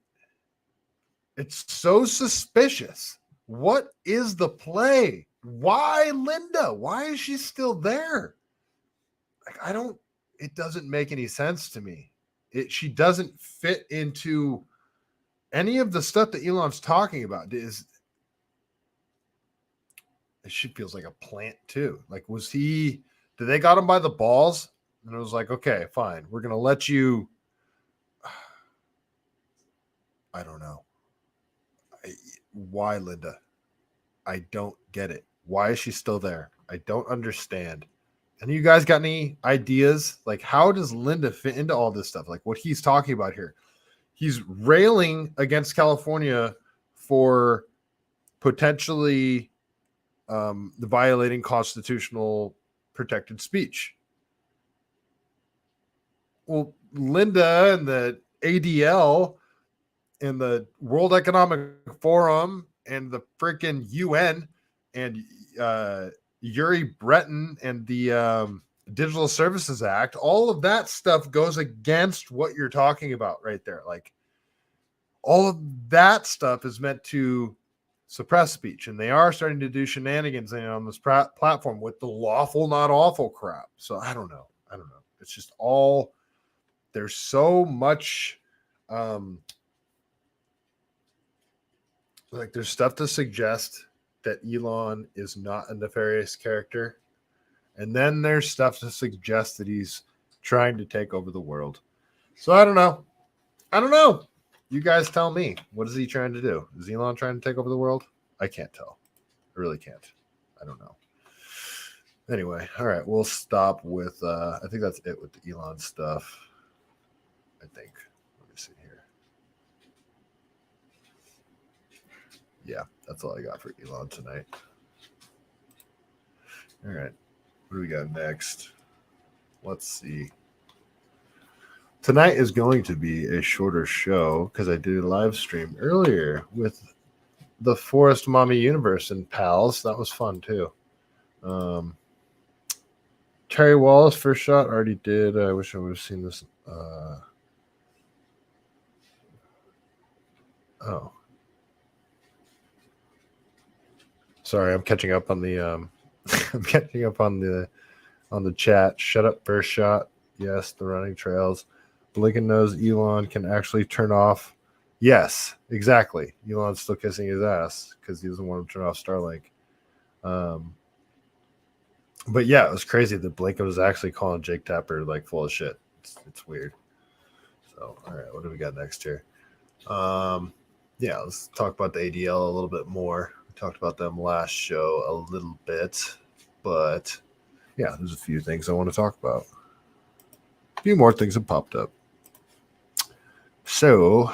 It's so suspicious. What is the play? Why Linda? Why is she still there? Like, it doesn't make any sense to me. She doesn't fit into any of the stuff that Elon's talking about. She feels like a plant too. Like, did they got him by the balls? And it was like, okay, fine. We're going to let you. I don't know. Why Linda? I don't get it. Why is she still there? I don't understand. And you guys got any ideas? Like, how does Linda fit into all this stuff? Like what he's talking about here. He's railing against California for potentially the violating constitutional protected speech. Well, Linda and the ADL and the World Economic Forum and the freaking UN and Uri Breton and the Digital Services Act, all of that stuff goes against what you're talking about right there. Like, all of that stuff is meant to suppress speech, and they are starting to do shenanigans on this platform with the lawful, not awful crap. So I don't know. It's just all, there's so much, like there's stuff to suggest that Elon is not a nefarious character. And then there's stuff to suggest that he's trying to take over the world. So I don't know. You guys tell me. What is he trying to do? Is Elon trying to take over the world? I can't tell. I really can't. I don't know. Anyway, all right. We'll stop with, I think that's it with the Elon stuff. I think. Let me see here. Yeah, that's all I got for Elon tonight. All right. What do we got next? Let's see. Tonight is going to be a shorter show because I did a live stream earlier with the Forest Mommy Universe and pals. That was fun too. Terry Wallace first shot already did. I wish I would have seen this. Oh, sorry, I'm catching up on the I'm catching up on the chat. Shut up, first shot. Yes, the running trails. Blinken knows Elon can actually turn off. Yes, exactly. Elon's still kissing his ass because he doesn't want to turn off Starlink. But yeah, it was crazy that Blinken was actually calling Jake Tapper like full of shit. It's weird. So, all right, what do we got next here? Yeah, let's talk about the ADL a little bit more. We talked about them last show a little bit, but yeah, there's a few things I want to talk about. A few more things have popped up. So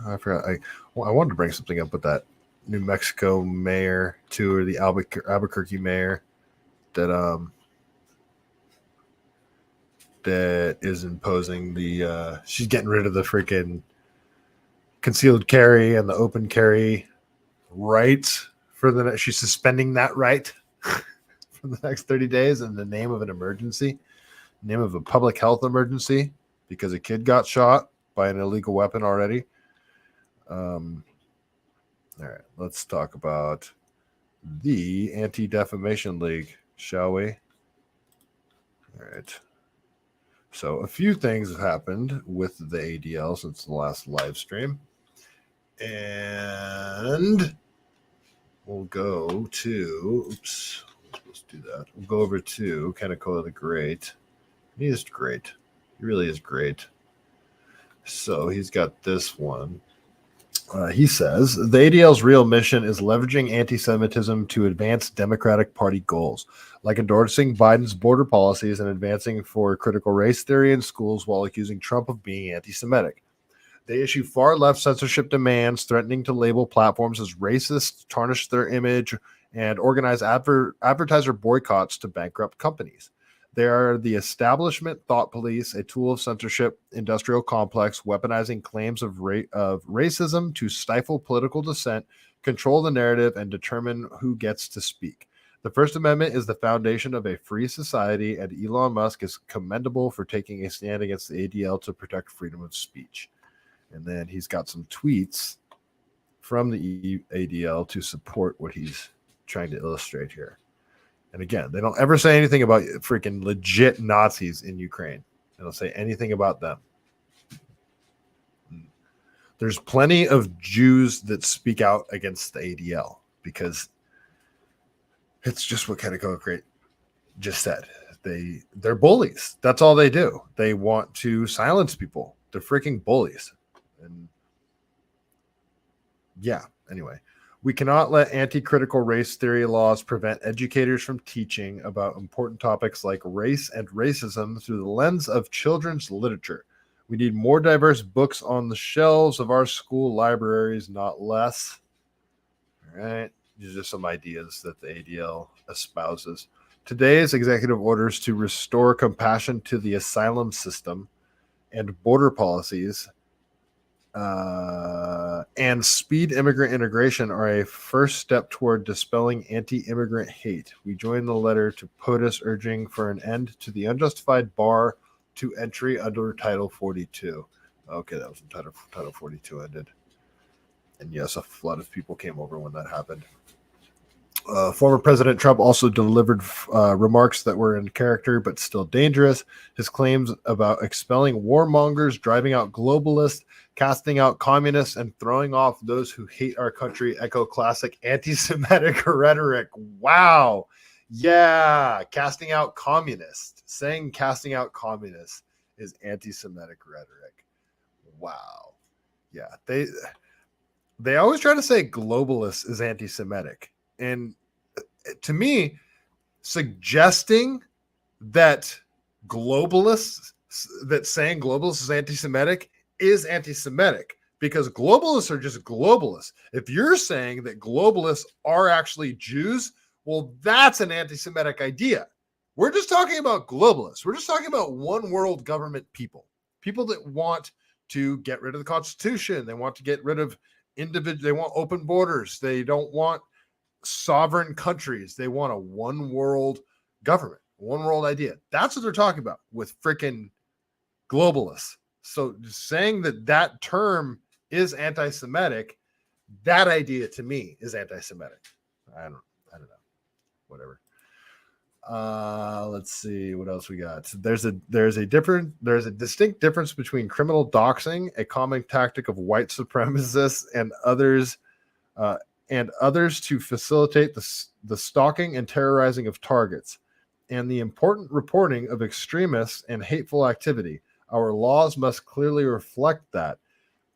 I forgot. I wanted to bring something up with that New Mexico mayor too, or the Albuquerque mayor that that is imposing the she's getting rid of the freaking concealed carry and the open carry rights for the next. She's suspending that right for the next 30 days in the name of an emergency, name of a public health emergency, because a kid got shot by an illegal weapon already. All right, let's talk about the Anti-Defamation League, shall we? All right. So a few things have happened with the ADL since the last live stream. And we'll go to, oops, I'm supposed to do that. We'll go over to Kanekoa the Great. He is great. He really is great. So he's got this one. He says, the ADL's real mission is leveraging anti-Semitism to advance Democratic Party goals, like endorsing Biden's border policies and advancing for critical race theory in schools while accusing Trump of being anti-Semitic. They issue far-left censorship demands, threatening to label platforms as racist, tarnish their image, and organize advertiser boycotts to bankrupt companies. They are the establishment thought police, a tool of censorship, industrial complex, weaponizing claims of racism to stifle political dissent, control the narrative, and determine who gets to speak. The First Amendment is the foundation of a free society, and Elon Musk is commendable for taking a stand against the ADL to protect freedom of speech. And then he's got some tweets from the ADL to support what he's trying to illustrate here. And again, they don't ever say anything about freaking legit Nazis in Ukraine. They don't say anything about them. There's plenty of Jews that speak out against the ADL because it's just what Kenneth just said. They're bullies. That's all they do. They want to silence people. They're freaking bullies. And yeah, anyway. We cannot let anti-critical race theory laws prevent educators from teaching about important topics like race and racism through the lens of children's literature. We need more diverse books on the shelves of our school libraries, not less. All right. These are some ideas that the ADL espouses. Today's executive orders to restore compassion to the asylum system and border policies and speed immigrant integration are a first step toward dispelling anti-immigrant hate. We join the letter to POTUS urging for an end to the unjustified bar to entry under Title 42. Okay, that was when Title 42 ended. And yes, a flood of people came over when that happened. Former President Trump also delivered remarks that were in character but still dangerous. His claims about expelling warmongers, driving out globalists, casting out communists, and throwing off those who hate our country echo classic anti-Semitic rhetoric. Wow. Yeah. Casting out communists. Saying casting out communists is anti-Semitic rhetoric. Wow. Yeah. They always try to say globalist is anti-Semitic. And to me, suggesting that saying globalists is anti-Semitic is anti-Semitic because globalists are just globalists. If you're saying that globalists are actually Jews, well, that's an anti-Semitic idea. We're just talking about globalists. We're just talking about one world government people that want to get rid of the Constitution. They want to get rid of they want open borders. They don't want sovereign countries. They want a one world government, one world idea. That's what they're talking about with freaking globalists. So saying that term is anti-Semitic, that idea to me is anti-Semitic. I don't know. Whatever. Let's see what else we got. There's a distinct difference between criminal doxing, a common tactic of white supremacists and others to facilitate the stalking and terrorizing of targets, and the important reporting of extremists and hateful activity. Our laws must clearly reflect that.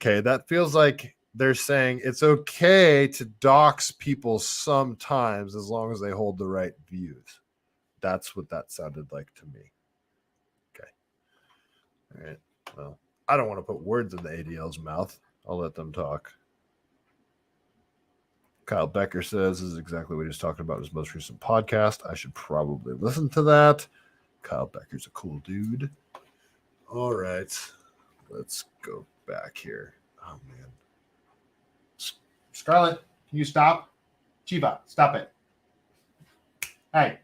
Okay, that feels like they're saying it's okay to dox people sometimes as long as they hold the right views. That's what that sounded like to me. Okay. All right. Well, I don't want to put words in the ADL's mouth. I'll let them talk. Kyle Becker says this is exactly what he was talking about in his most recent podcast. I should probably listen to that. Kyle Becker's a cool dude. All right. Let's go back here. Oh, man. Scarlett, can you stop? Chiba, stop it. Hey,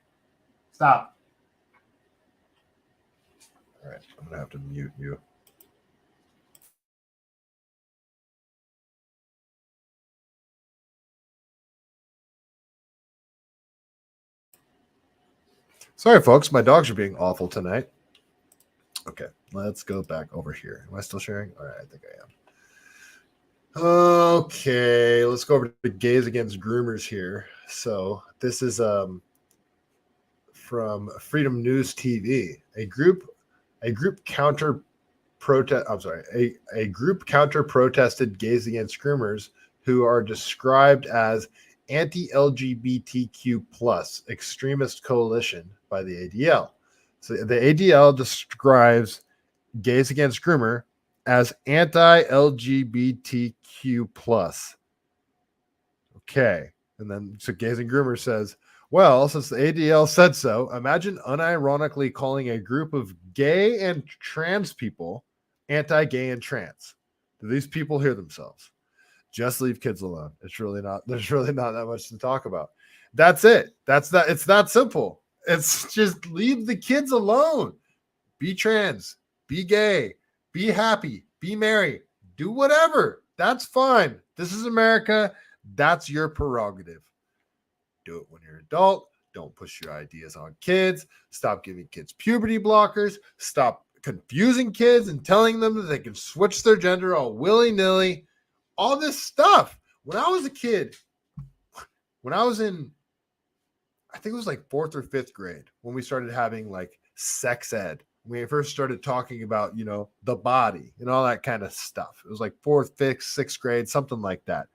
stop. All right. I'm going to have to mute you. Sorry, folks. My dogs are being awful tonight. Okay, let's go back over here. Am I still sharing? All right, I think I am. Okay, let's go over to Gays Against Groomers here. So this is from Freedom News TV. A group counter protested Gays Against Groomers who are described as anti-LGBTQ plus extremist coalition by the ADL. So the ADL describes Gays Against Groomer as anti-LGBTQ plus. Okay. And then so Gays and Groomer says, Well, since the ADL said so, imagine unironically calling a group of gay and trans people anti-gay and trans. Do these people hear themselves? Just leave kids alone. It's really not, there's really not that much to talk about. That's it. It's that simple. It's just leave the kids alone. Be trans, be gay, be happy, be merry, do whatever. That's fine. This is America. That's your prerogative. Do it when you're an adult. Don't push your ideas on kids. Stop giving kids puberty blockers. Stop confusing kids and telling them that they can switch their gender all willy-nilly. All this stuff. When I was a kid, when I was in, I think it was like 4th or 5th grade, when we started having like sex ed. When we first started talking about, the body and all that kind of stuff. It was like 4th, 5th, 6th grade, something like that.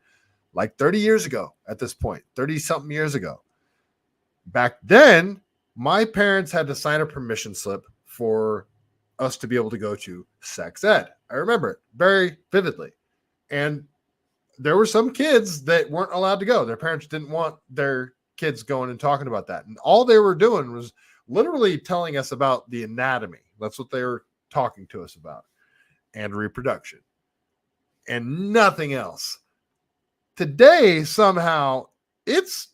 Like 30 years ago at this point, 30 something years ago. Back then, my parents had to sign a permission slip for us to be able to go to sex ed. I remember it very vividly. And there were some kids that weren't allowed to go. Their parents didn't want their kids going and talking about that. And all they were doing was literally telling us about the anatomy. That's what they were talking to us about. And reproduction. And nothing else. Today, somehow, it's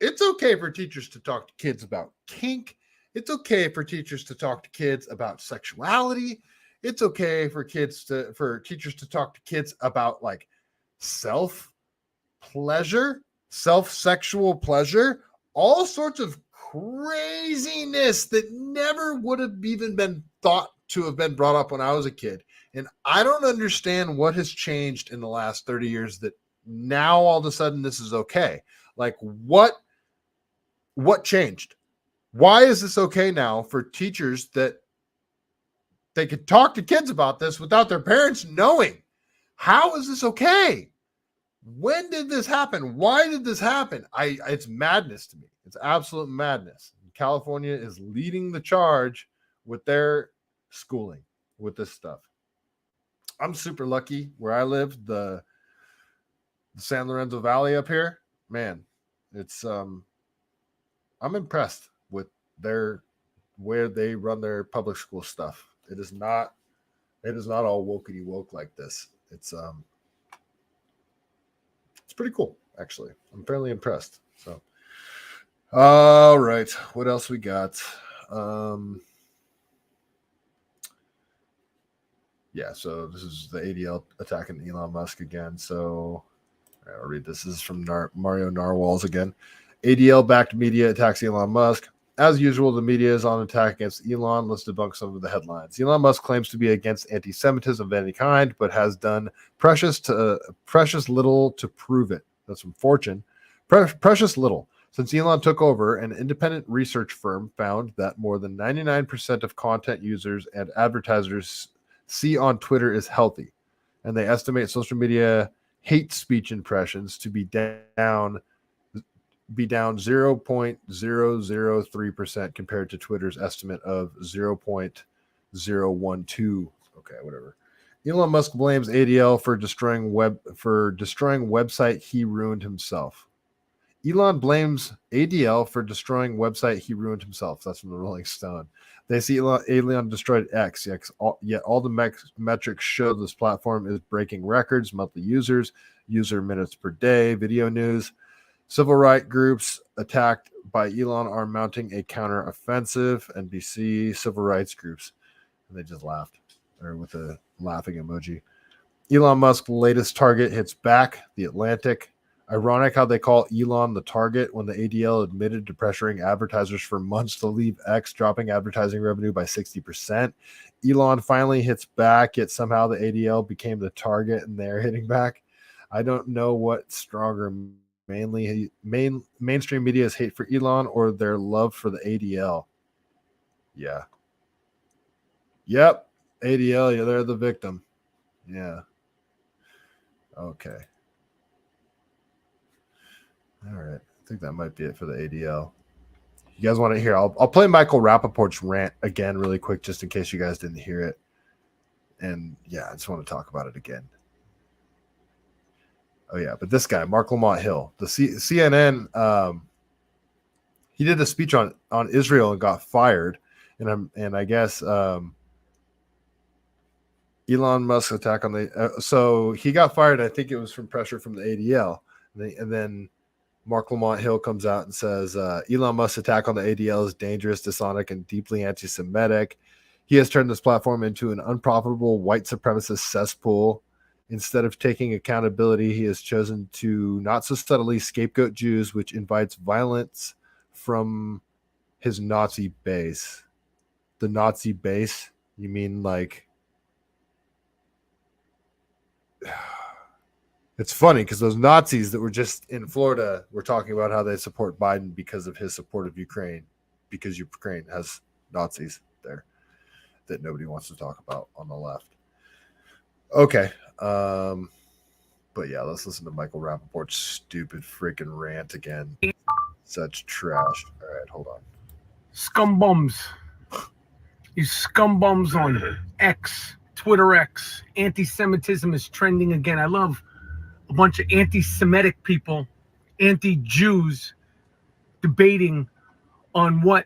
okay for teachers to talk to kids about kink. It's okay for teachers to talk to kids about sexuality. It's okay for teachers to talk to kids about like self-sexual pleasure, all sorts of craziness that never would have even been thought to have been brought up when I was a kid. And I don't understand what has changed in the last 30 years that now all of a sudden this is okay. Like what changed? Why is this okay now for teachers that they could talk to kids about this without their parents knowing? How is this okay? When did this happen? Why did this happen? It's madness to me. It's absolute madness. California is leading the charge with their schooling with this stuff. I'm super lucky where I live, the San Lorenzo Valley up here. Man, it's I'm impressed with where they run their public school stuff. It is not all wokey woke like this. It's pretty cool, actually. I'm fairly impressed. So, all right, what else we got? Yeah, so this is the ADL attacking Elon Musk again. So I'll read this. This is from Mario Narwhals again. ADL-backed media attacks Elon Musk. As usual, the media is on attack against Elon. Let's debunk some of the headlines. Elon Musk claims to be against anti-Semitism of any kind, but has done precious little to prove it. That's from Fortune. Precious little. Since Elon took over, an independent research firm found that more than 99% of content users and advertisers see on Twitter is healthy, and they estimate social media hate speech impressions to be down 0.003% compared to Twitter's estimate of 0.012. Okay, whatever. Elon Musk blames ADL for destroying website he ruined himself. Elon blames ADL for destroying website he ruined himself. That's from the Rolling Stone. They see Elon destroyed X, yet all the metrics show this platform is breaking records: monthly users, user minutes per day, video news. Civil rights groups attacked by Elon are mounting a counter-offensive. NBC, civil rights groups. And they just laughed, or with a laughing emoji. Elon Musk's latest target hits back, The Atlantic. Ironic how they call Elon the target when the ADL admitted to pressuring advertisers for months to leave X, dropping advertising revenue by 60%. Elon finally hits back, yet somehow the ADL became the target and they're hitting back. I don't know what's stronger, mainstream media's hate for Elon or their love for the ADL. Yeah. Yep. ADL, yeah, they're the victim. Yeah. Okay. All right. I think that might be it for the ADL. You guys want to hear? I'll play Michael Rappaport's rant again really quick just in case you guys didn't hear it. And yeah, I just want to talk about it again. Oh yeah, but this guy, Mark Lamont Hill, the CNN he did a speech on Israel and got fired. And I guess Elon Musk's attack on the so he got fired. I think it was from pressure from the ADL, and then Mark Lamont Hill comes out and says Elon Musk's attack on the ADL is dangerous, dishonest, and deeply anti-Semitic. He has turned this platform into an unprofitable white supremacist cesspool. Instead of taking accountability, he has chosen to not so subtly scapegoat Jews, which invites violence from his Nazi base. The Nazi base? You mean like... It's funny because those Nazis that were just in Florida were talking about how they support Biden because of his support of Ukraine, because Ukraine has Nazis there that nobody wants to talk about on the left. Okay. But yeah, let's listen to Michael Rappaport's stupid freaking rant again. Such trash. All right, hold on. Scumbums. You scumbums on X, Twitter X. Anti-Semitism is trending again. I love a bunch of anti-Semitic people, anti-Jews, debating on what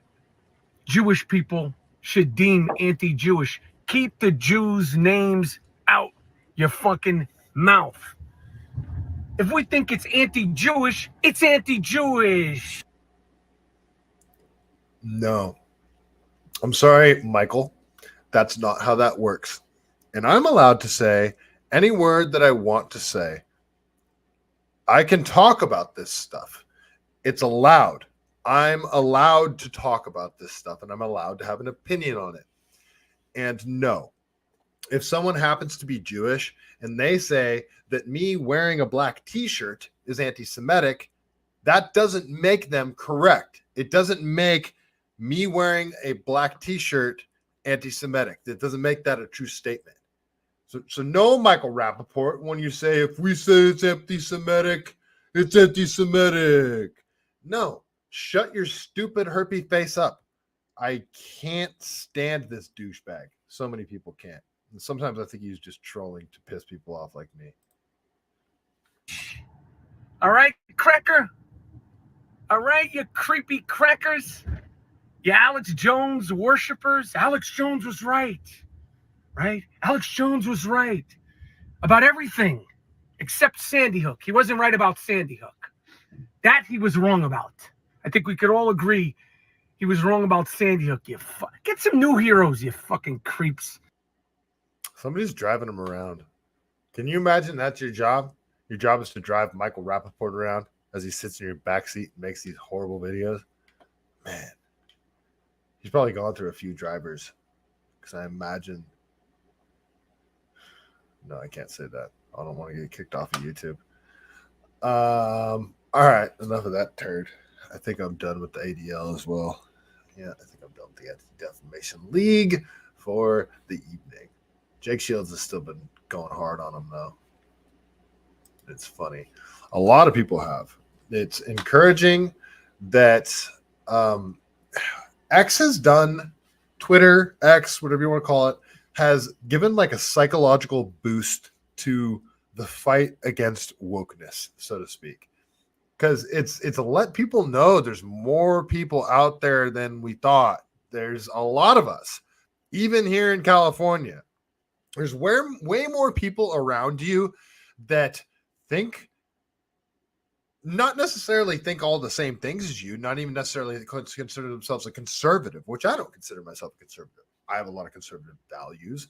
Jewish people should deem anti-Jewish. Keep the Jews' names out your fucking mouth. If we think it's anti-Jewish, it's anti-Jewish. No. I'm sorry, Michael. That's not how that works. And I'm allowed to say any word that I want to say. I can talk about this stuff. It's allowed. I'm allowed to talk about this stuff, and I'm allowed to have an opinion on it. And no, if someone happens to be Jewish and they say that me wearing a black t-shirt is anti-Semitic, that doesn't make them correct. It doesn't make me wearing a black t-shirt anti-Semitic. That doesn't make that a true statement. So no, Michael Rappaport, when you say, if we say it's anti-Semitic, it's anti-Semitic. No, shut your stupid herpy face up. I can't stand this douchebag. So many people can't. And sometimes I think he's just trolling to piss people off like me. All right, cracker. All right, you creepy crackers. You Alex Jones worshipers. Alex Jones was right. Right? Alex Jones was right about everything except Sandy Hook. He wasn't right about Sandy Hook. That he was wrong about. I think we could all agree he was wrong about Sandy Hook. Get some new heroes, you fucking creeps. Somebody's driving him around. Can you imagine that's your job? Your job is to drive Michael Rappaport around as he sits in your backseat and makes these horrible videos. Man, he's probably gone through a few drivers because I imagine. No, I can't say that. I don't want to get kicked off of YouTube. All right, enough of that turd. I think I'm done with the ADL as well. Yeah, I think I'm done with the Anti-Defamation League for the evening. Jake Shields has still been going hard on him, though. It's funny. A lot of people have. It's encouraging that X has done, Twitter, X, whatever you want to call it, has given like a psychological boost to the fight against wokeness, so to speak. Because it's to let people know there's more people out there than we thought. There's a lot of us, even here in California. There's way more people around you that think, not necessarily think all the same things as you, not even necessarily consider themselves a conservative, which I don't consider myself a conservative. I have a lot of conservative values,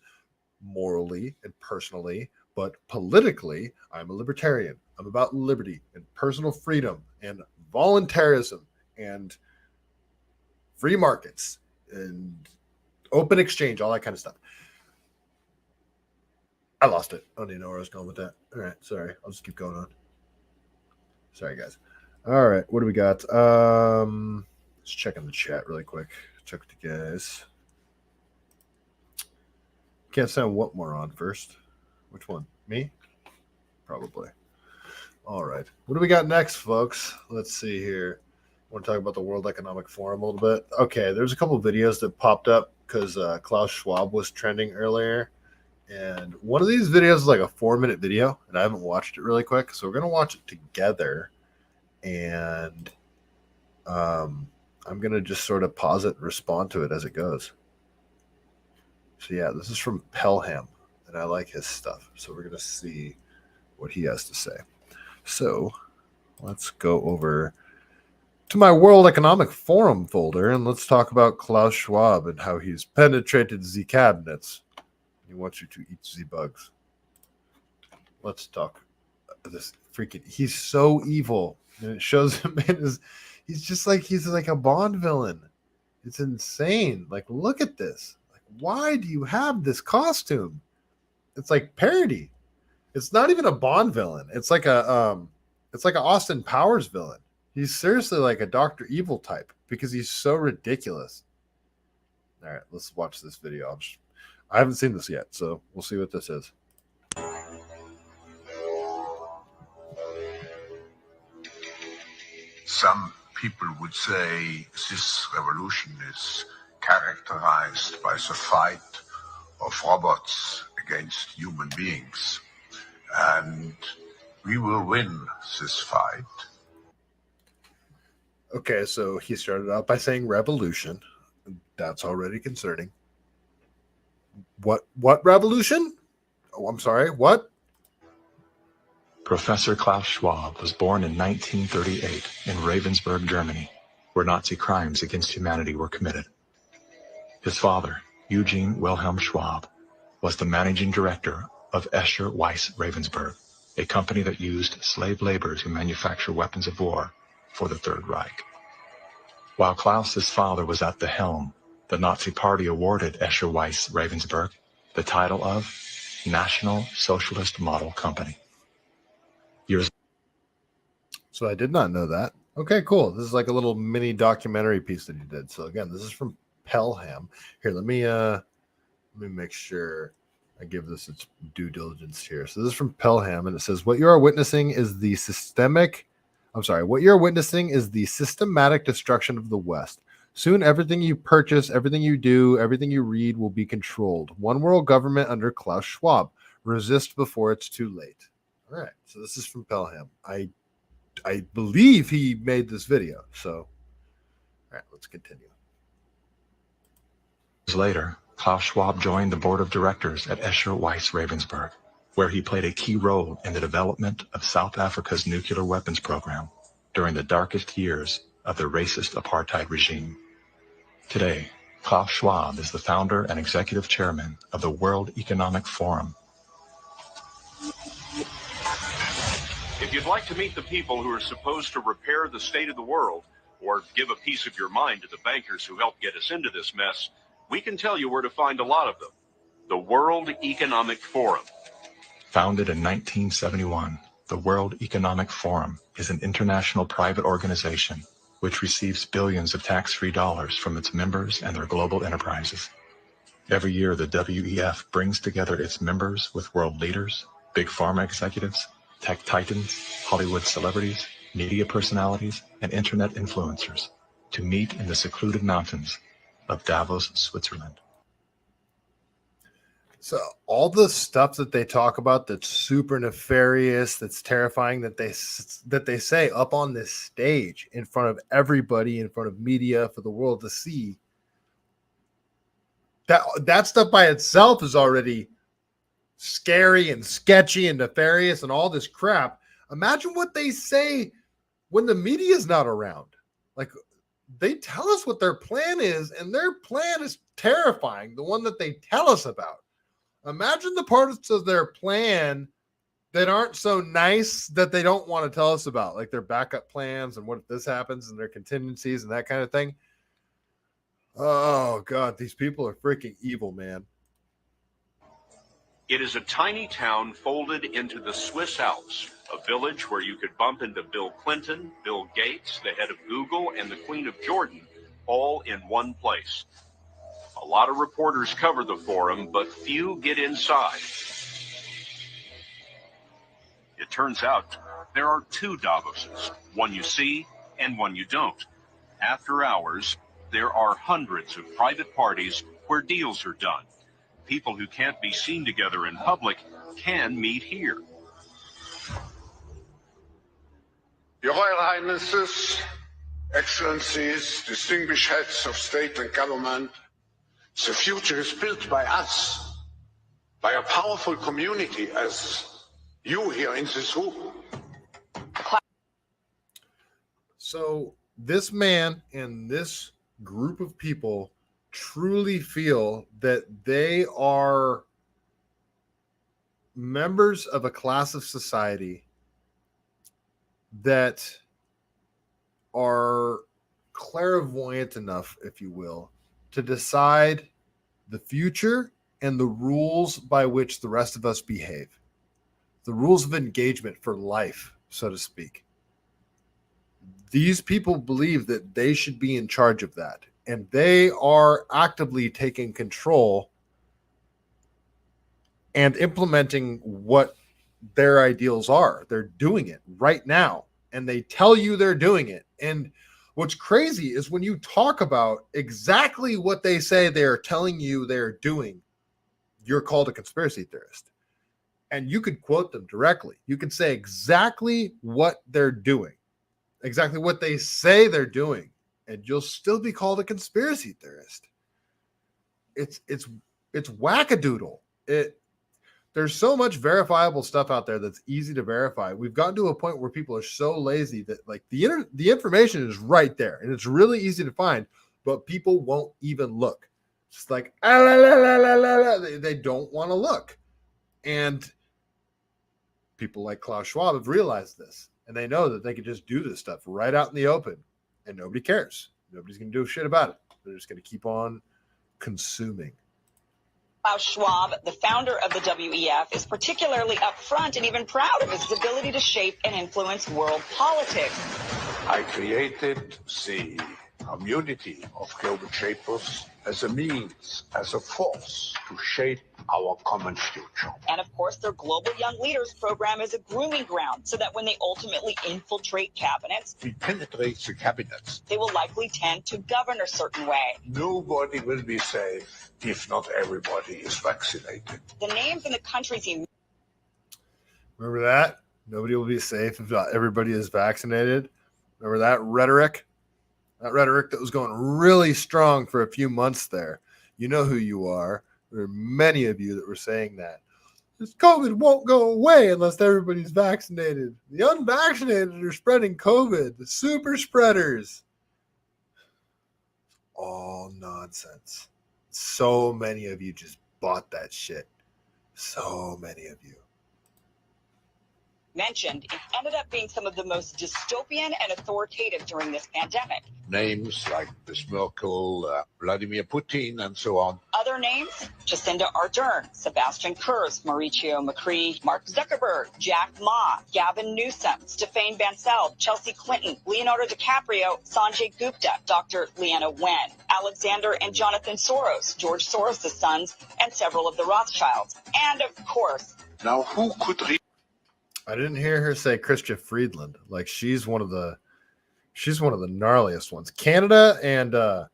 morally and personally, but politically, I'm a libertarian. I'm about liberty and personal freedom and voluntarism and free markets and open exchange, all that kind of stuff. I lost it. I don't even know where I was going with that. All right, sorry. I'll just keep going on. Sorry, guys. All right, what do we got? Let's check in the chat really quick. Check the guys. Can't sound what more on first. Which one? Me? Probably. All right. What do we got next, folks? Let's see here. I want to talk about the World Economic Forum a little bit. Okay, there's a couple of videos that popped up because Klauss Schwab was trending earlier. And one of these videos is like a 4-minute video, and I haven't watched it really quick. So we're going to watch it together. And I'm going to just sort of pause it and respond to it as it goes. So yeah, this is from Pelham, and I like his stuff. So we're going to see what he has to say. So let's go over to my World Economic Forum folder, and let's talk about Klauss Schwab and how he's penetrated the cabinets. He wants you to eat the bugs. Let's talk this freaking. He's so evil, and it shows him in his. He's like a Bond villain. It's insane. Like, look at this. Like, why do you have this costume? It's like parody. It's not even a Bond villain. It's like a Austin Powers villain. He's seriously like a Dr. Evil type because he's so ridiculous. All right, let's watch this video. I haven't seen this yet, so we'll see what this is. Some people would say this revolution is characterized by the fight of robots against human beings. And we will win this fight. Okay, so he started out by saying revolution. That's already concerning. What revolution? Oh, I'm sorry, what? Professor Klauss Schwab was born in 1938 in Ravensburg, Germany, where Nazi crimes against humanity were committed. His father, Eugene Wilhelm Schwab, was the managing director of Escher Weiss Ravensburg, a company that used slave labor to manufacture weapons of war for the Third Reich. While Klaus's father was at the helm, the Nazi Party awarded Escher Weiss Ravensburg the title of National Socialist Model Company. So I did not know that. Okay, cool. This is like a little mini documentary piece that he did. So again, this is from Pelham. Here, let me make sure I give this its due diligence here. So this is from Pelham, and it says, what you are witnessing is the systematic destruction of the West. Soon everything you purchase, everything you do, everything you read will be controlled. One world government under Klauss Schwab. Resist before it's too late. All right. So this is from Pelham. I believe he made this video. So, all right, let's continue. Years later, Klauss Schwab joined the board of directors at Escher Weiss Ravensburg, where he played a key role in the development of South Africa's nuclear weapons program during the darkest years of the racist apartheid regime. Today, Klauss Schwab is the founder and executive chairman of the World Economic Forum. If you'd like to meet the people who are supposed to repair the state of the world or give a piece of your mind to the bankers who helped get us into this mess, we can tell you where to find a lot of them. The World Economic Forum. Founded in 1971, the World Economic Forum is an international private organization which receives billions of tax-free dollars from its members and their global enterprises. Every year, the WEF brings together its members with world leaders, big pharma executives, tech titans, Hollywood celebrities, media personalities, and internet influencers to meet in the secluded mountains of Davos, Switzerland. So all the stuff that they talk about that's super nefarious, that's terrifying, that they say up on this stage in front of everybody, in front of media, for the world to see, that stuff by itself is already scary and sketchy and nefarious and all this crap. Imagine what they say when the media is not around. Like, they tell us what their plan is, and their plan is terrifying, the one that they tell us about. Imagine the parts of their plan that aren't so nice that they don't want to tell us about, like their backup plans and what if this happens and their contingencies and that kind of thing. Oh, God, these people are freaking evil, man. It is a tiny town folded into the Swiss Alps, a village where you could bump into Bill Clinton, Bill Gates, the head of Google, and the Queen of Jordan, all in one place. A lot of reporters cover the forum, but few get inside. It turns out there are two Davoses, one you see and one you don't. After hours, there are hundreds of private parties where deals are done. People who can't be seen together in public can meet here. Your Royal Highnesses, Excellencies, distinguished heads of state and government, the future is built by us, by a powerful community as you here in this room. So this man and this group of people truly feel that they are members of a class of society that are clairvoyant enough, if you will, to decide the future and the rules by which the rest of us behave, the rules of engagement for life, so to speak. These people believe that they should be in charge of that, and they are actively taking control and implementing what their ideals are. They're doing it right now, and they tell you they're doing it. And what's crazy is when you talk about exactly what they say they're telling you they're doing, you're called a conspiracy theorist. And you could quote them directly. You could say exactly what they're doing, exactly what they say they're doing, and you'll still be called a conspiracy theorist. It's wackadoodle. There's so much verifiable stuff out there that's easy to verify. We've gotten to a point where people are so lazy that like the information is right there and it's really easy to find, but people won't even look. Just like they don't want to look. And people like Klauss Schwab have realized this, and they know that they can just do this stuff right out in the open, and nobody cares. Nobody's going to do shit about it. They're just going to keep on consuming. Klauss Schwab, the founder of the WEF, is particularly upfront and even proud of his ability to shape and influence world politics. I created the community of global shapers as a means, as a force to shape our common future. And of course, their Global Young Leaders program is a grooming ground so that when they ultimately infiltrate cabinets, We penetrate the cabinets. they will likely tend to govern a certain way. Nobody will be safe if not everybody is vaccinated. The names and the countries he Remember that? Nobody will be safe if not everybody is vaccinated. Remember that rhetoric? That rhetoric that was going really strong for a few months there. You know who you are. There are many of you that were saying that. This COVID won't go away unless everybody's vaccinated. The unvaccinated are spreading COVID. The super spreaders. All nonsense. So many of you just bought that shit. So many of you. mentioned, it ended up being some of the most dystopian and authoritative during this pandemic. Names like Miss Merkel, Vladimir Putin, and so on. Other names, Jacinda Ardern, Sebastian Kurz, Mauricio Macri, Mark Zuckerberg, Jack Ma, Gavin Newsom, Stéphane Bancel, Chelsea Clinton, Leonardo DiCaprio, Sanjay Gupta, Dr. Leanna Wen, Alexander and Jonathan Soros, George Soros' sons, and several of the Rothschilds. And of course, now who could read? I didn't hear her say Chrystia Friedland. Like she's one of the gnarliest ones. Canada,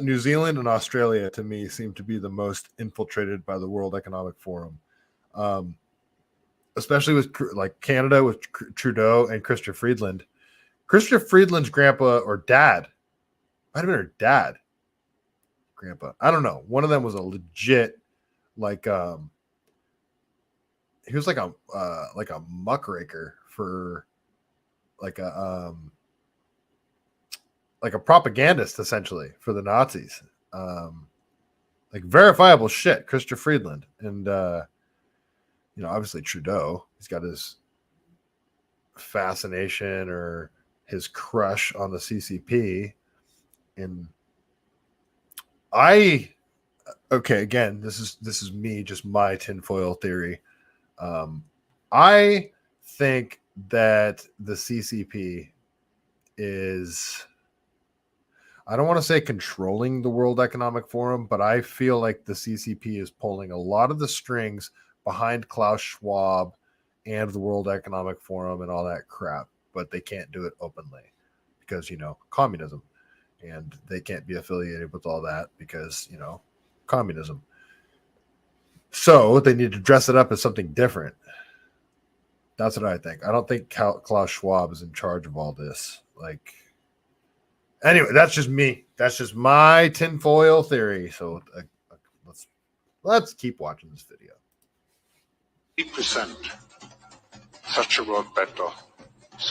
New Zealand, and Australia to me seem to be the most infiltrated by the World Economic Forum. Especially with like Canada with Trudeau and Chrystia Friedland. Chrystia Friedland's grandpa or dad, might have been her dad, grandpa. I don't know. One of them was a legit like he was like a muckraker for like a propagandist essentially for the Nazis. Like verifiable shit, Chrystia Friedland. And obviously Trudeau, he's got his fascination or his crush on the CCP. And again, this is me, just my tinfoil theory. I think that the CCP is, I don't want to say controlling the World Economic Forum, but I feel like the CCP is pulling a lot of the strings behind Klauss Schwab and the World Economic Forum and all that crap, but they can't do it openly because, communism, and they can't be affiliated with all that because, communism. So they need to dress it up as something different. That's what I think. I don't think Klauss Schwab is in charge of all this. Like, Anyway, that's just me. That's just my tinfoil theory. So let's keep watching this video. 80% such a world better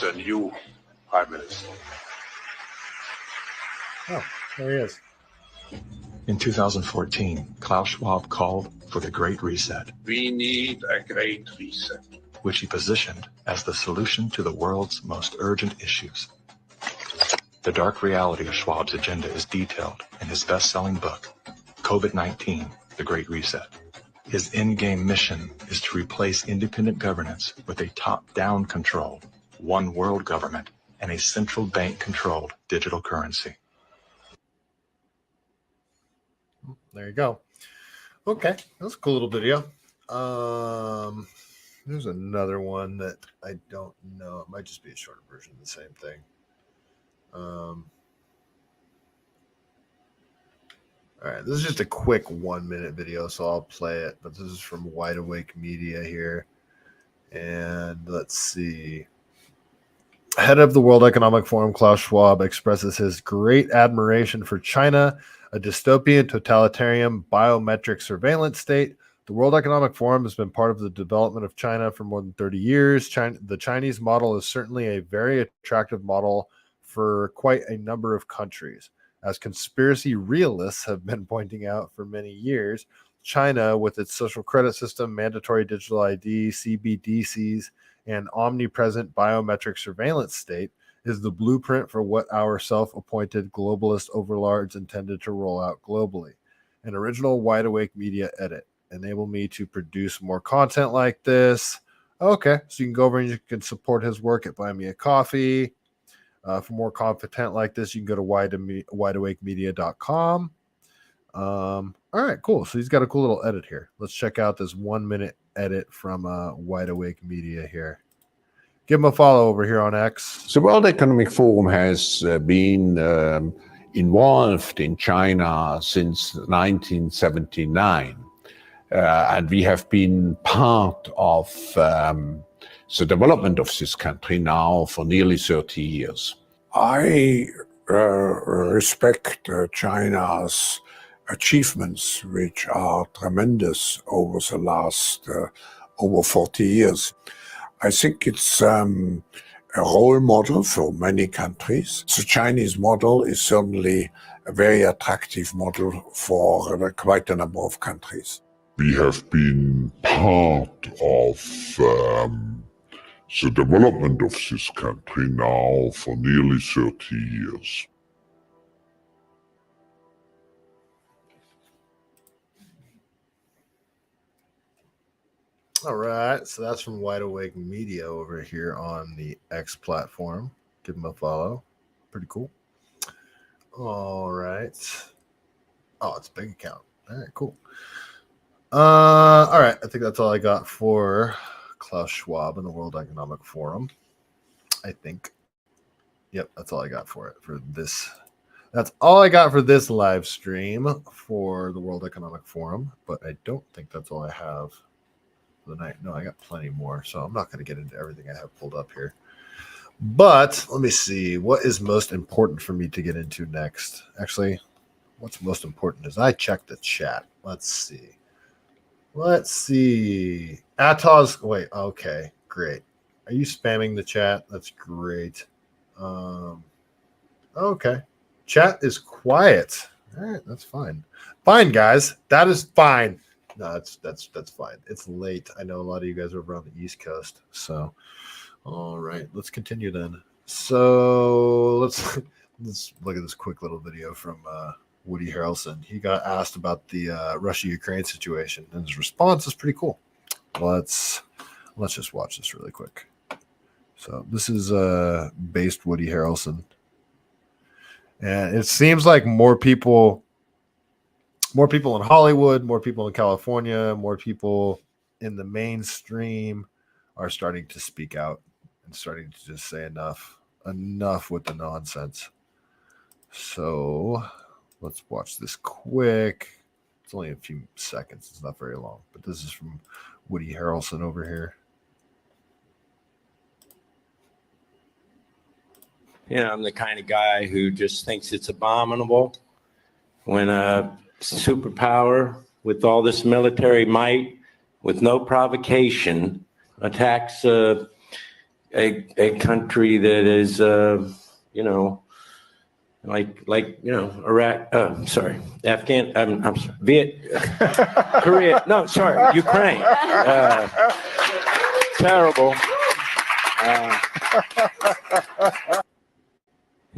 than you, Prime Minister. Oh, there he is. In 2014, Klauss Schwab called for the Great Reset, We need a great reset. which he positioned as the solution to the world's most urgent issues. The dark reality of Schwab's agenda is detailed in his best-selling book, COVID-19, The Great Reset. His in-game mission is to replace independent governance with a top-down controlled, one world government and a central bank-controlled digital currency. There you go. Okay, that's a cool little video. There's another one that I don't know. It might just be a shorter version of the same thing. All right, this is just a quick 1-minute video, so I'll play it. But this is from Wide Awake Media here. And let's see. Head of the World Economic Forum, Klauss Schwab, expresses his great admiration for China, a dystopian, totalitarian, biometric surveillance state. The World Economic Forum has been part of the development of China for more than 30 years. The Chinese model is certainly a very attractive model for quite a number of countries. As conspiracy realists have been pointing out for many years, China, with its social credit system, mandatory digital ID, CBDCs, and omnipresent biometric surveillance state, is the blueprint for what our self-appointed globalist overlords intended to roll out globally. An original Wide Awake Media edit. Enable me to produce more content like this. Okay, so you can go over and you can support his work at Buy Me a Coffee. For more content like this, you can go to wideawakemedia.com. All right, cool. So he's got a cool little edit here. Let's check out this 1-minute edit from Wide Awake Media here. Give him a follow over here on X. The World Economic Forum has been involved in China since 1979. And we have been part of the development of this country now for nearly 30 years. I respect China's achievements, which are tremendous over the last over 40 years. I think it's a role model for many countries. The Chinese model is certainly a very attractive model for quite a number of countries. We have been part of the development of this country now for nearly 30 years. All right, so that's from Wide Awake Media over here on the X platform. Give them a follow. Pretty cool. All right. Oh, it's a big account. All right, cool. All right, I think that's all I got for Klauss Schwab and the World Economic Forum. I think. Yep, that's all I got for it for this. That's all I got for this live stream for the World Economic Forum, but I don't think that's all I have for the night. No, I got plenty more, so I'm not going to get into everything I have pulled up here. But let me see. What is most important for me to get into next? Actually, what's most important is I check the chat. Let's see. Ataz, wait, okay, great. Are you spamming the chat? That's great. Okay. Chat is quiet. All right, that's fine. Fine, guys. That is fine. No, that's fine. It's late. I know a lot of you guys are over on the East Coast. So, all right, let's continue then. So let's look at this quick little video from Woody Harrelson. He got asked about the Russia-Ukraine situation, and his response is pretty cool. Let's just watch this really quick. So this is based Woody Harrelson, and it seems like more people in Hollywood, more people in California, more people in the mainstream are starting to speak out and starting to just say enough with the nonsense. So let's watch this quick. It's only a few seconds. It's not very long, but this is from Woody Harrelson over here. I'm the kind of guy who just thinks it's abominable when a superpower with all this military might, with no provocation, attacks a country that is, Iraq. I'm sorry, Korea. No, sorry, Ukraine. Terrible.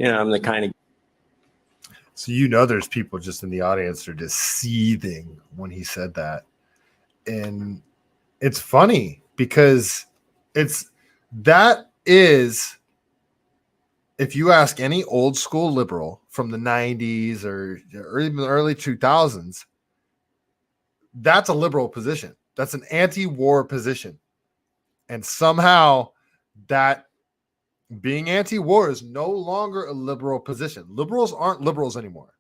I'm the kind of. So there's people just in the audience that are just seething when he said that. And it's funny because that is, if you ask any old school liberal from the 90s or even the early 2000s, that's a liberal position. That's an anti-war position. And somehow that being anti-war is no longer a liberal position. Liberals aren't liberals anymore.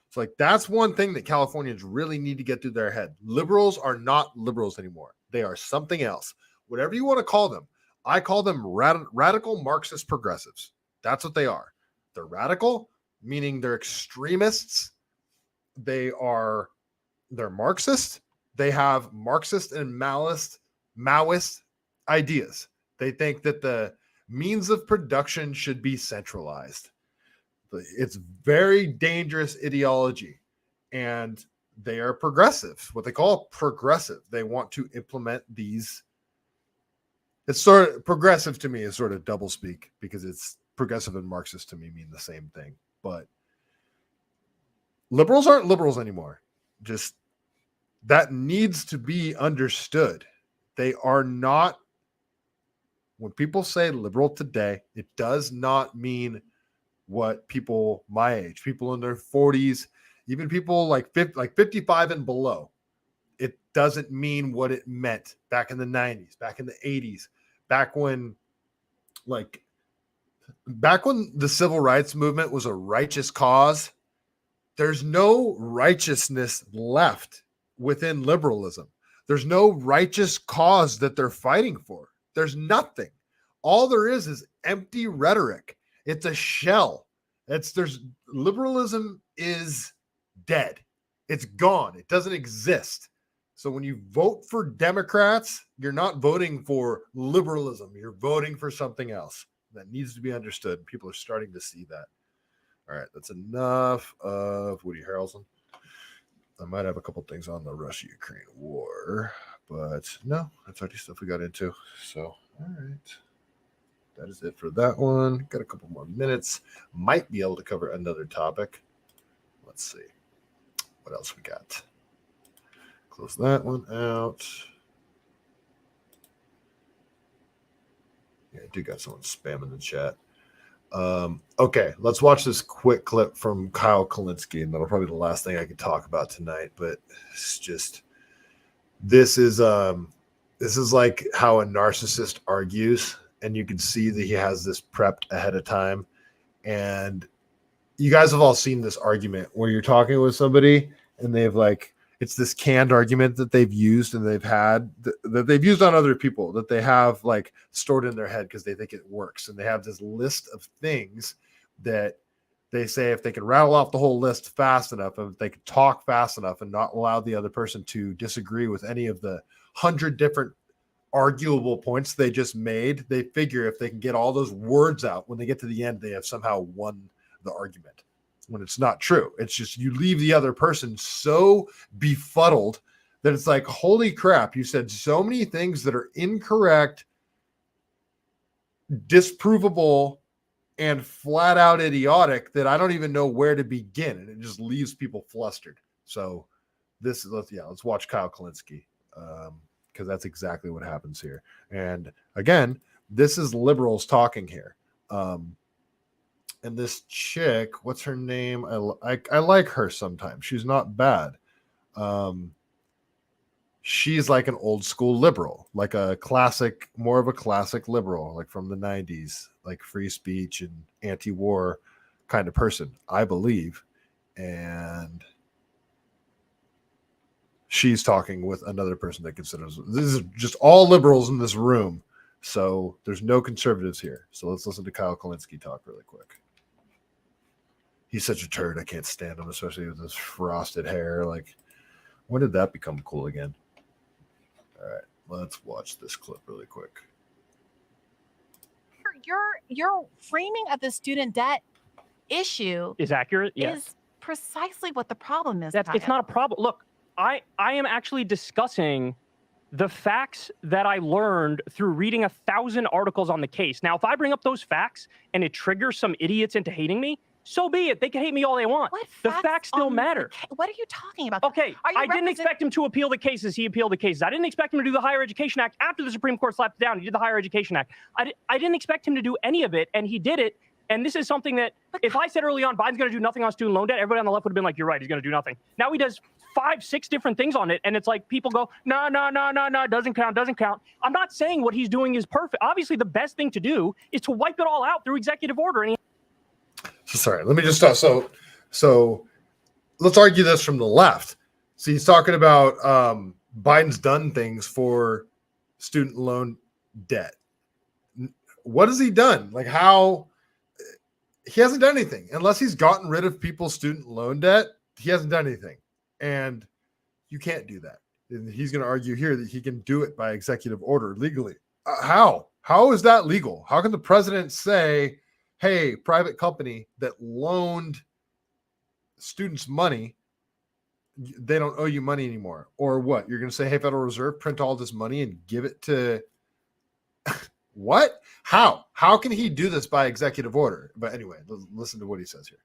It's like, that's one thing that Californians really need to get through their head. Liberals are not liberals anymore. They are something else. Whatever you want to call them. I call them radical Marxist progressives. That's what they are. They're radical, meaning they're extremists. They're Marxist. They have Marxist and Maoist ideas. They think that the means of production should be centralized. It's very dangerous ideology, and they are progressive, what they call progressive. They want to implement these. It's sort of progressive to me is sort of double speak, because it's progressive and Marxist to me mean the same thing. But liberals aren't liberals anymore. Just that needs to be understood. They are not. When people say liberal today, it does not mean what people my age, people in their 40s, even people like 55 and below. It doesn't mean what it meant back in the 90s, back in the 80s, back when the civil rights movement was a righteous cause. There's no righteousness left within liberalism. There's no righteous cause that they're fighting for. There's nothing. All there is empty rhetoric. It's a shell. Liberalism is dead. It's gone. It doesn't exist. So when you vote for Democrats, you're not voting for liberalism. You're voting for something else. That needs to be understood. People are starting to see that. All right, that's enough of Woody Harrelson. I might have a couple things on the Russia-Ukraine war, but no, that's already stuff we got into. So, all right. That is it for that one. Got a couple more minutes. Might be able to cover another topic. Let's see. What else we got? Close that one out. Yeah, I do got someone spamming the chat. Okay, let's watch this quick clip from Kyle Kalinske, and that'll probably be the last thing I can talk about tonight. But it's just this is like how a narcissist argues, and you can see that he has this prepped ahead of time. And you guys have all seen this argument where you're talking with somebody and they've it's this canned argument that they've used and they've had that they've used on other people that they have stored in their head because they think it works. And they have this list of things that they say if they can rattle off the whole list fast enough, if they can talk fast enough and not allow the other person to disagree with any of the 100 different arguable points they just made, they figure if they can get all those words out, when they get to the end, they have somehow won the argument. When it's not true. It's just you leave the other person so befuddled that it's like, holy crap, you said so many things that are incorrect, disprovable, and flat out idiotic that I don't even know where to begin. And it just leaves people flustered. So let's watch Kyle Kalinske, because that's exactly what happens here. And again, this is liberals talking here. And this chick, what's her name? I like her sometimes. She's not bad. She's like an old school liberal, like more of a classic liberal, like from the 90s, like free speech and anti-war kind of person, I believe. And she's talking with another person that considers this is just all liberals in this room So there's no conservatives here. So let's listen to Kyle Kulinski talk really quick. He's such a turd. I can't stand him, especially with his frosted hair. Like, when did that become cool again? All right, let's watch this clip really quick. Your framing of the student debt issue is accurate. Yes. Is precisely what the problem is. It's not a problem. Look, I am actually discussing the facts that I learned through reading 1,000 articles on the case. Now, if I bring up those facts and it triggers some idiots into hating me, so be it. They can hate me all they want. The facts still matter. What are you talking about? Okay, I didn't expect him to appeal the cases. He appealed the cases. I didn't expect him to do the Higher Education Act after the Supreme Court slapped it down. He did the Higher Education Act. I didn't expect him to do any of it, and he did it. And this is something that, if I said early on, Biden's going to do nothing on student loan debt, everybody on the left would have been like, you're right, he's going to do nothing. Now he does 5, 6 different things on it, and it's like people go, no, doesn't count. I'm not saying what he's doing is perfect. Obviously, the best thing to do is to wipe it all out through executive order. And Sorry, let me just stop. So let's argue this from the left. So he's talking about Biden's done things for student loan debt. What has he done? Like, how? He hasn't done anything. Unless he's gotten rid of people's student loan debt, he hasn't done anything. And you can't do that. And he's going to argue here that he can do it by executive order legally. How? How is that legal? How can the president say, hey, private company that loaned students money, they don't owe you money anymore? Or what? You're going to say, hey, Federal Reserve, print all this money and give it to what? How? How can he do this by executive order? But anyway, listen to what he says here.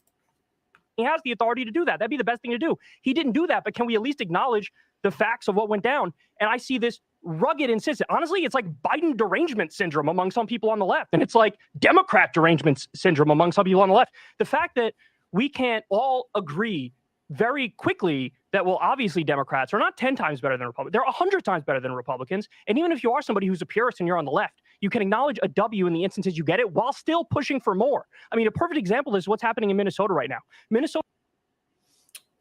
he has the authority to do that. That'd be the best thing to do. He didn't do that, but can we at least acknowledge the facts of what went down? And I see this rugged insistence. Honestly, it's like Biden derangement syndrome among some people on the left. And it's like Democrat derangement syndrome among some people on the left. The fact that we can't all agree very quickly that, well, obviously Democrats are not 10 times better than Republicans. They're 100 times better than Republicans. And even if you are somebody who's a purist and you're on the left, you can acknowledge a W in the instances you get it while still pushing for more. I mean, a perfect example is what's happening in Minnesota right now. Minnesota.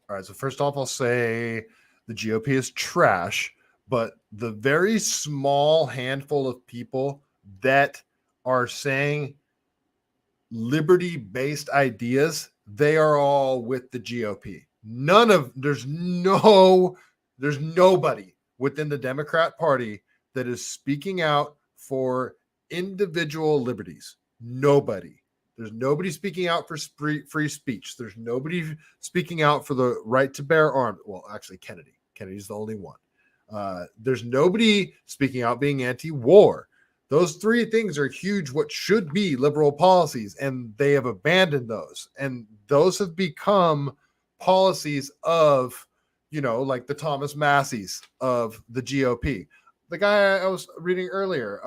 All right. So first off, I'll say the GOP is trash, but the very small handful of people that are saying liberty-based ideas, they are all with the GOP. There's nobody within the Democrat Party that is speaking out for individual liberties. Nobody. There's nobody speaking out for free speech. There's nobody speaking out for the right to bear arms. Well, actually, Kennedy's the only one. There's nobody speaking out being anti-war. Those three things are huge, what should be liberal policies, and they have abandoned those. And those have become policies of, like the Thomas Masseys of the GOP. The guy I was reading earlier,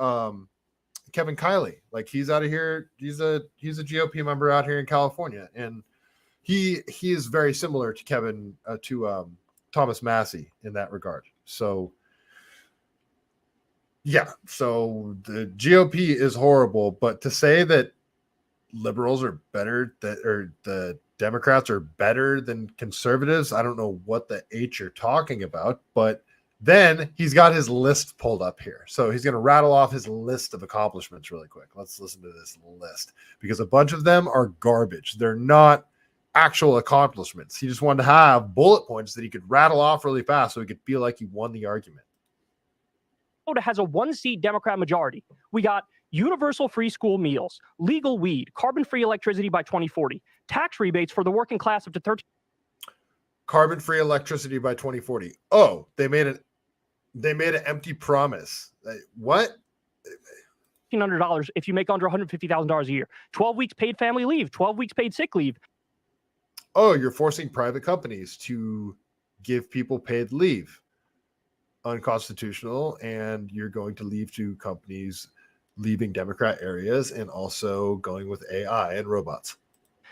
Kevin Kiley, like he's out of here. He's a GOP member out here in California, and he is very similar to Thomas Massey in that regard. So yeah, so the GOP is horrible, but to say that liberals are better or the Democrats are better than conservatives, I don't know what the H you're talking about, but then he's got his list pulled up here. So he's going to rattle off his list of accomplishments really quick. Let's listen to this list because a bunch of them are garbage. They're not actual accomplishments. He just wanted to have bullet points that he could rattle off really fast so he could feel like he won the argument. Has a 1-seat Democrat majority. We got universal free school meals, legal weed, carbon-free electricity by 2040, tax rebates for the working class up to 13. Carbon-free electricity by 2040. Oh, they made an empty promise. What? $1,500 if you make under $150,000 a year. 12 weeks paid family leave, 12 weeks paid sick leave. Oh, you're forcing private companies to give people paid leave. Unconstitutional, and you're going to leave to companies leaving Democrat areas and also going with AI and robots.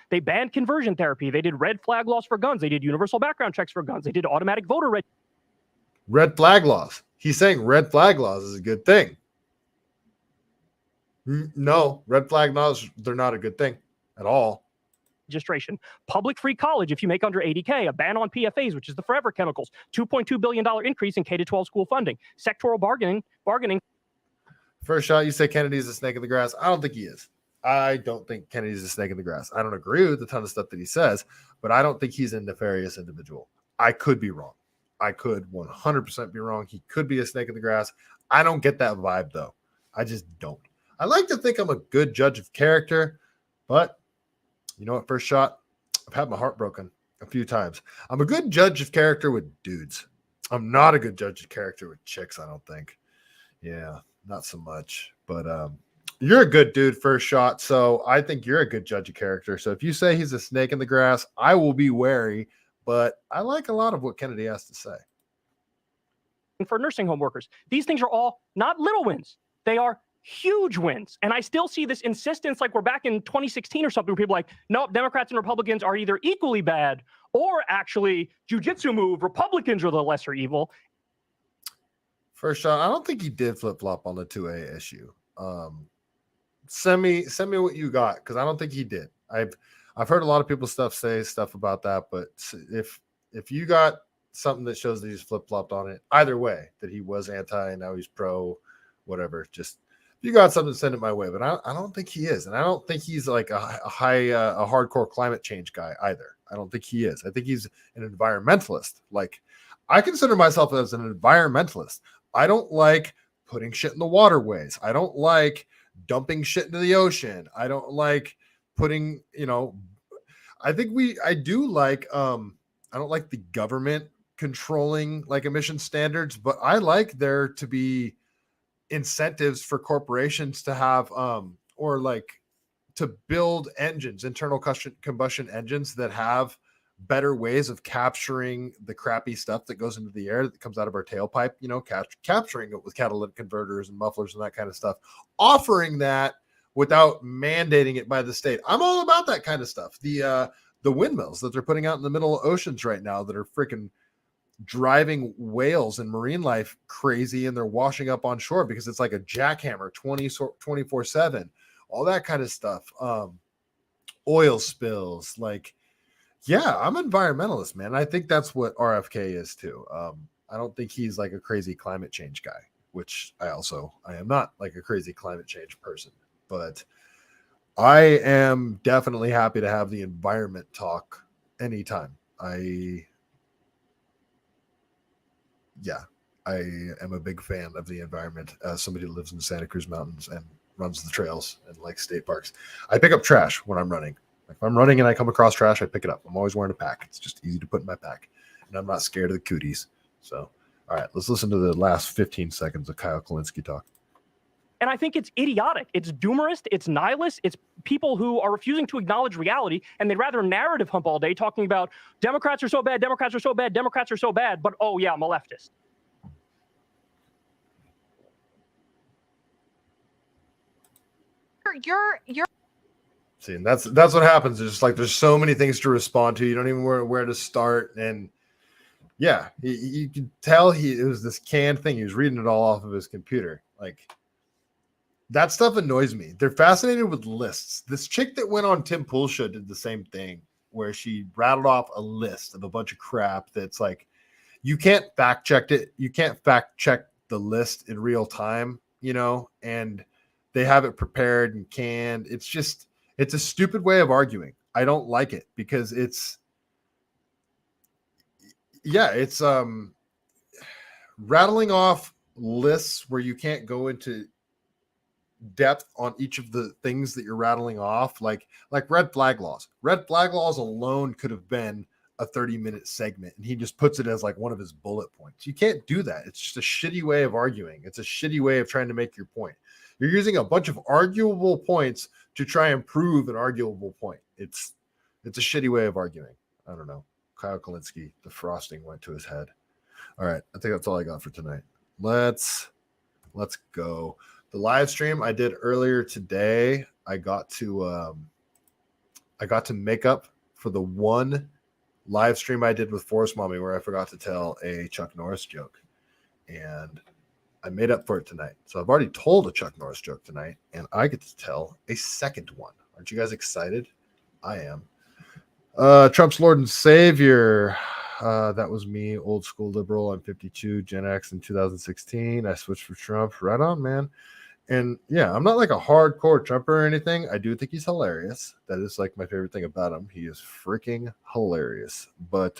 They banned conversion therapy. They did red flag laws for guns. They did universal background checks for guns. They did automatic voter registration. Red flag laws. He's saying red flag laws is a good thing. No, red flag laws, they're not a good thing at all. Registration, public free college if you make under 80K, a ban on PFAs, which is the forever chemicals, $2.2 billion increase in K-12 school funding, sectoral bargaining. First shot, you say Kennedy's a snake in the grass. I don't think he is. I don't think Kennedy's a snake in the grass. I don't agree with a ton of stuff that he says, but I don't think he's a nefarious individual. I could be wrong. I could 100% be wrong. He could be a snake in the grass. I don't get that vibe, though. I just don't. I like to think I'm a good judge of character, but you know what? First shot, I've had my heart broken a few times. I'm a good judge of character with dudes. I'm not a good judge of character with chicks, I don't think. Yeah, not so much. But you're a good dude, first shot, so I think you're a good judge of character. So if you say he's a snake in the grass, I will be wary, but I like a lot of what Kennedy has to say. For nursing home workers, these things are all not little wins. They are huge wins. And I still see this insistence like we're back in 2016 or something where people are like, nope, Democrats and Republicans are either equally bad or actually jujitsu move, Republicans are the lesser evil. First shot, I don't think he did flip-flop on the 2A issue. Send me what you got, because I don't think he did. I've heard a lot of people say stuff about that, but if you got something that shows that he's flip-flopped on it, either way, that he was anti and now he's pro, whatever, just if you got something, send it my way. But I don't think he is, and I don't think he's like a hardcore climate change guy either. I don't think he is. I think he's an environmentalist. Like, I consider myself as an environmentalist. I don't like putting shit in the waterways. I don't like dumping shit into the ocean. I don't like putting, I do like, I don't like the government controlling like emission standards, but I like there to be incentives for corporations to have, or like to build engines, internal combustion engines that have better ways of capturing the crappy stuff that goes into the air that comes out of our tailpipe, capturing it with catalytic converters and mufflers and that kind of stuff, offering that without mandating it by the state. I'm all about that kind of stuff. The windmills that they're putting out in the middle of oceans right now that are freaking driving whales and marine life crazy, and they're washing up on shore because it's like a jackhammer 24/7, all that kind of stuff. Oil spills, like, yeah, I'm an environmentalist, man. I think that's what RFK is too. I don't think he's like a crazy climate change guy, which I am not like a crazy climate change person, but I am definitely happy to have the environment talk anytime. I am a big fan of the environment as somebody who lives in the Santa Cruz Mountains and runs the trails and like state parks. I pick up trash when I'm running. If I'm running and I come across trash, I pick it up. I'm always wearing a pack. It's just easy to put in my pack. And I'm not scared of the cooties. So, all right, let's listen to the last 15 seconds of Kyle Kulinski talk. And I think it's idiotic. It's doomerist. It's nihilist. It's people who are refusing to acknowledge reality, and they'd rather narrative hump all day talking about Democrats are so bad, Democrats are so bad, Democrats are so bad, but oh yeah, I'm a leftist. You're See, and that's what happens. It's just like there's so many things to respond to. You don't even know where to start. And yeah, you can tell it was this canned thing. He was reading it all off of his computer. Like, that stuff annoys me. They're fascinated with lists. This chick that went on Tim Pool's show did the same thing, where she rattled off a list of a bunch of crap that's like, you can't fact check it. You can't fact check the list in real time, and they have it prepared and canned. It's a stupid way of arguing. I don't like it because it's rattling off lists where you can't go into depth on each of the things that you're rattling off, like red flag laws. Red flag laws alone could have been a 30-minute segment, and he just puts it as like one of his bullet points. You can't do that. It's just a shitty way of arguing. It's a shitty way of trying to make your point. You're using a bunch of arguable points to try and prove an arguable point. It's a shitty way of arguing. I don't know. Kyle Kulinski, the frosting went to his head. All right, I think that's all I got for tonight. Let's go. The live stream I did earlier today, I got to make up for the one live stream I did with Forest Mommy where I forgot to tell a Chuck Norris joke, and I made up for it tonight. So I've already told a Chuck Norris joke tonight, and I get to tell a second one. Aren't you guys excited? I am. Trump's Lord and Savior. That was me, old school liberal. I'm 52, Gen X in 2016. I switched for Trump. Right on, man. And yeah, I'm not like a hardcore Trumper or anything. I do think he's hilarious. That is like my favorite thing about him. He is freaking hilarious. But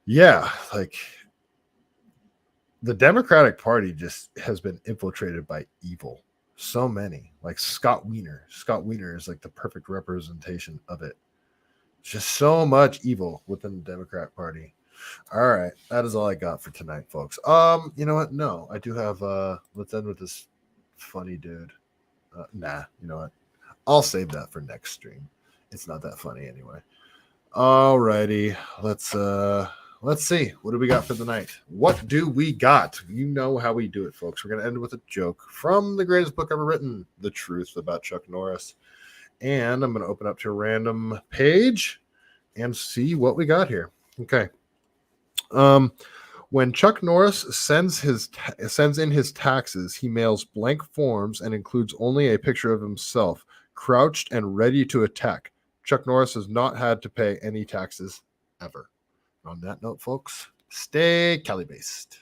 yeah, like the Democratic Party just has been infiltrated by evil. So many, like Scott Wiener. Scott Wiener is like the perfect representation of it. Just so much evil within the Democrat Party. All right, that is all I got for tonight, folks. You know what? No, I do have. Let's end with this funny dude. Nah, you know what? I'll save that for next stream. It's not that funny anyway. All righty, let's see. What do we got for the night? What do we got? You know how we do it, folks. We're gonna end with a joke from the greatest book ever written, The Truth About Chuck Norris. And I'm gonna open up to a random page and see what we got here. Okay. When Chuck Norris sends in his taxes, he mails blank forms and includes only a picture of himself, crouched and ready to attack. Chuck Norris has not had to pay any taxes ever. On that note, folks, stay CaliBased.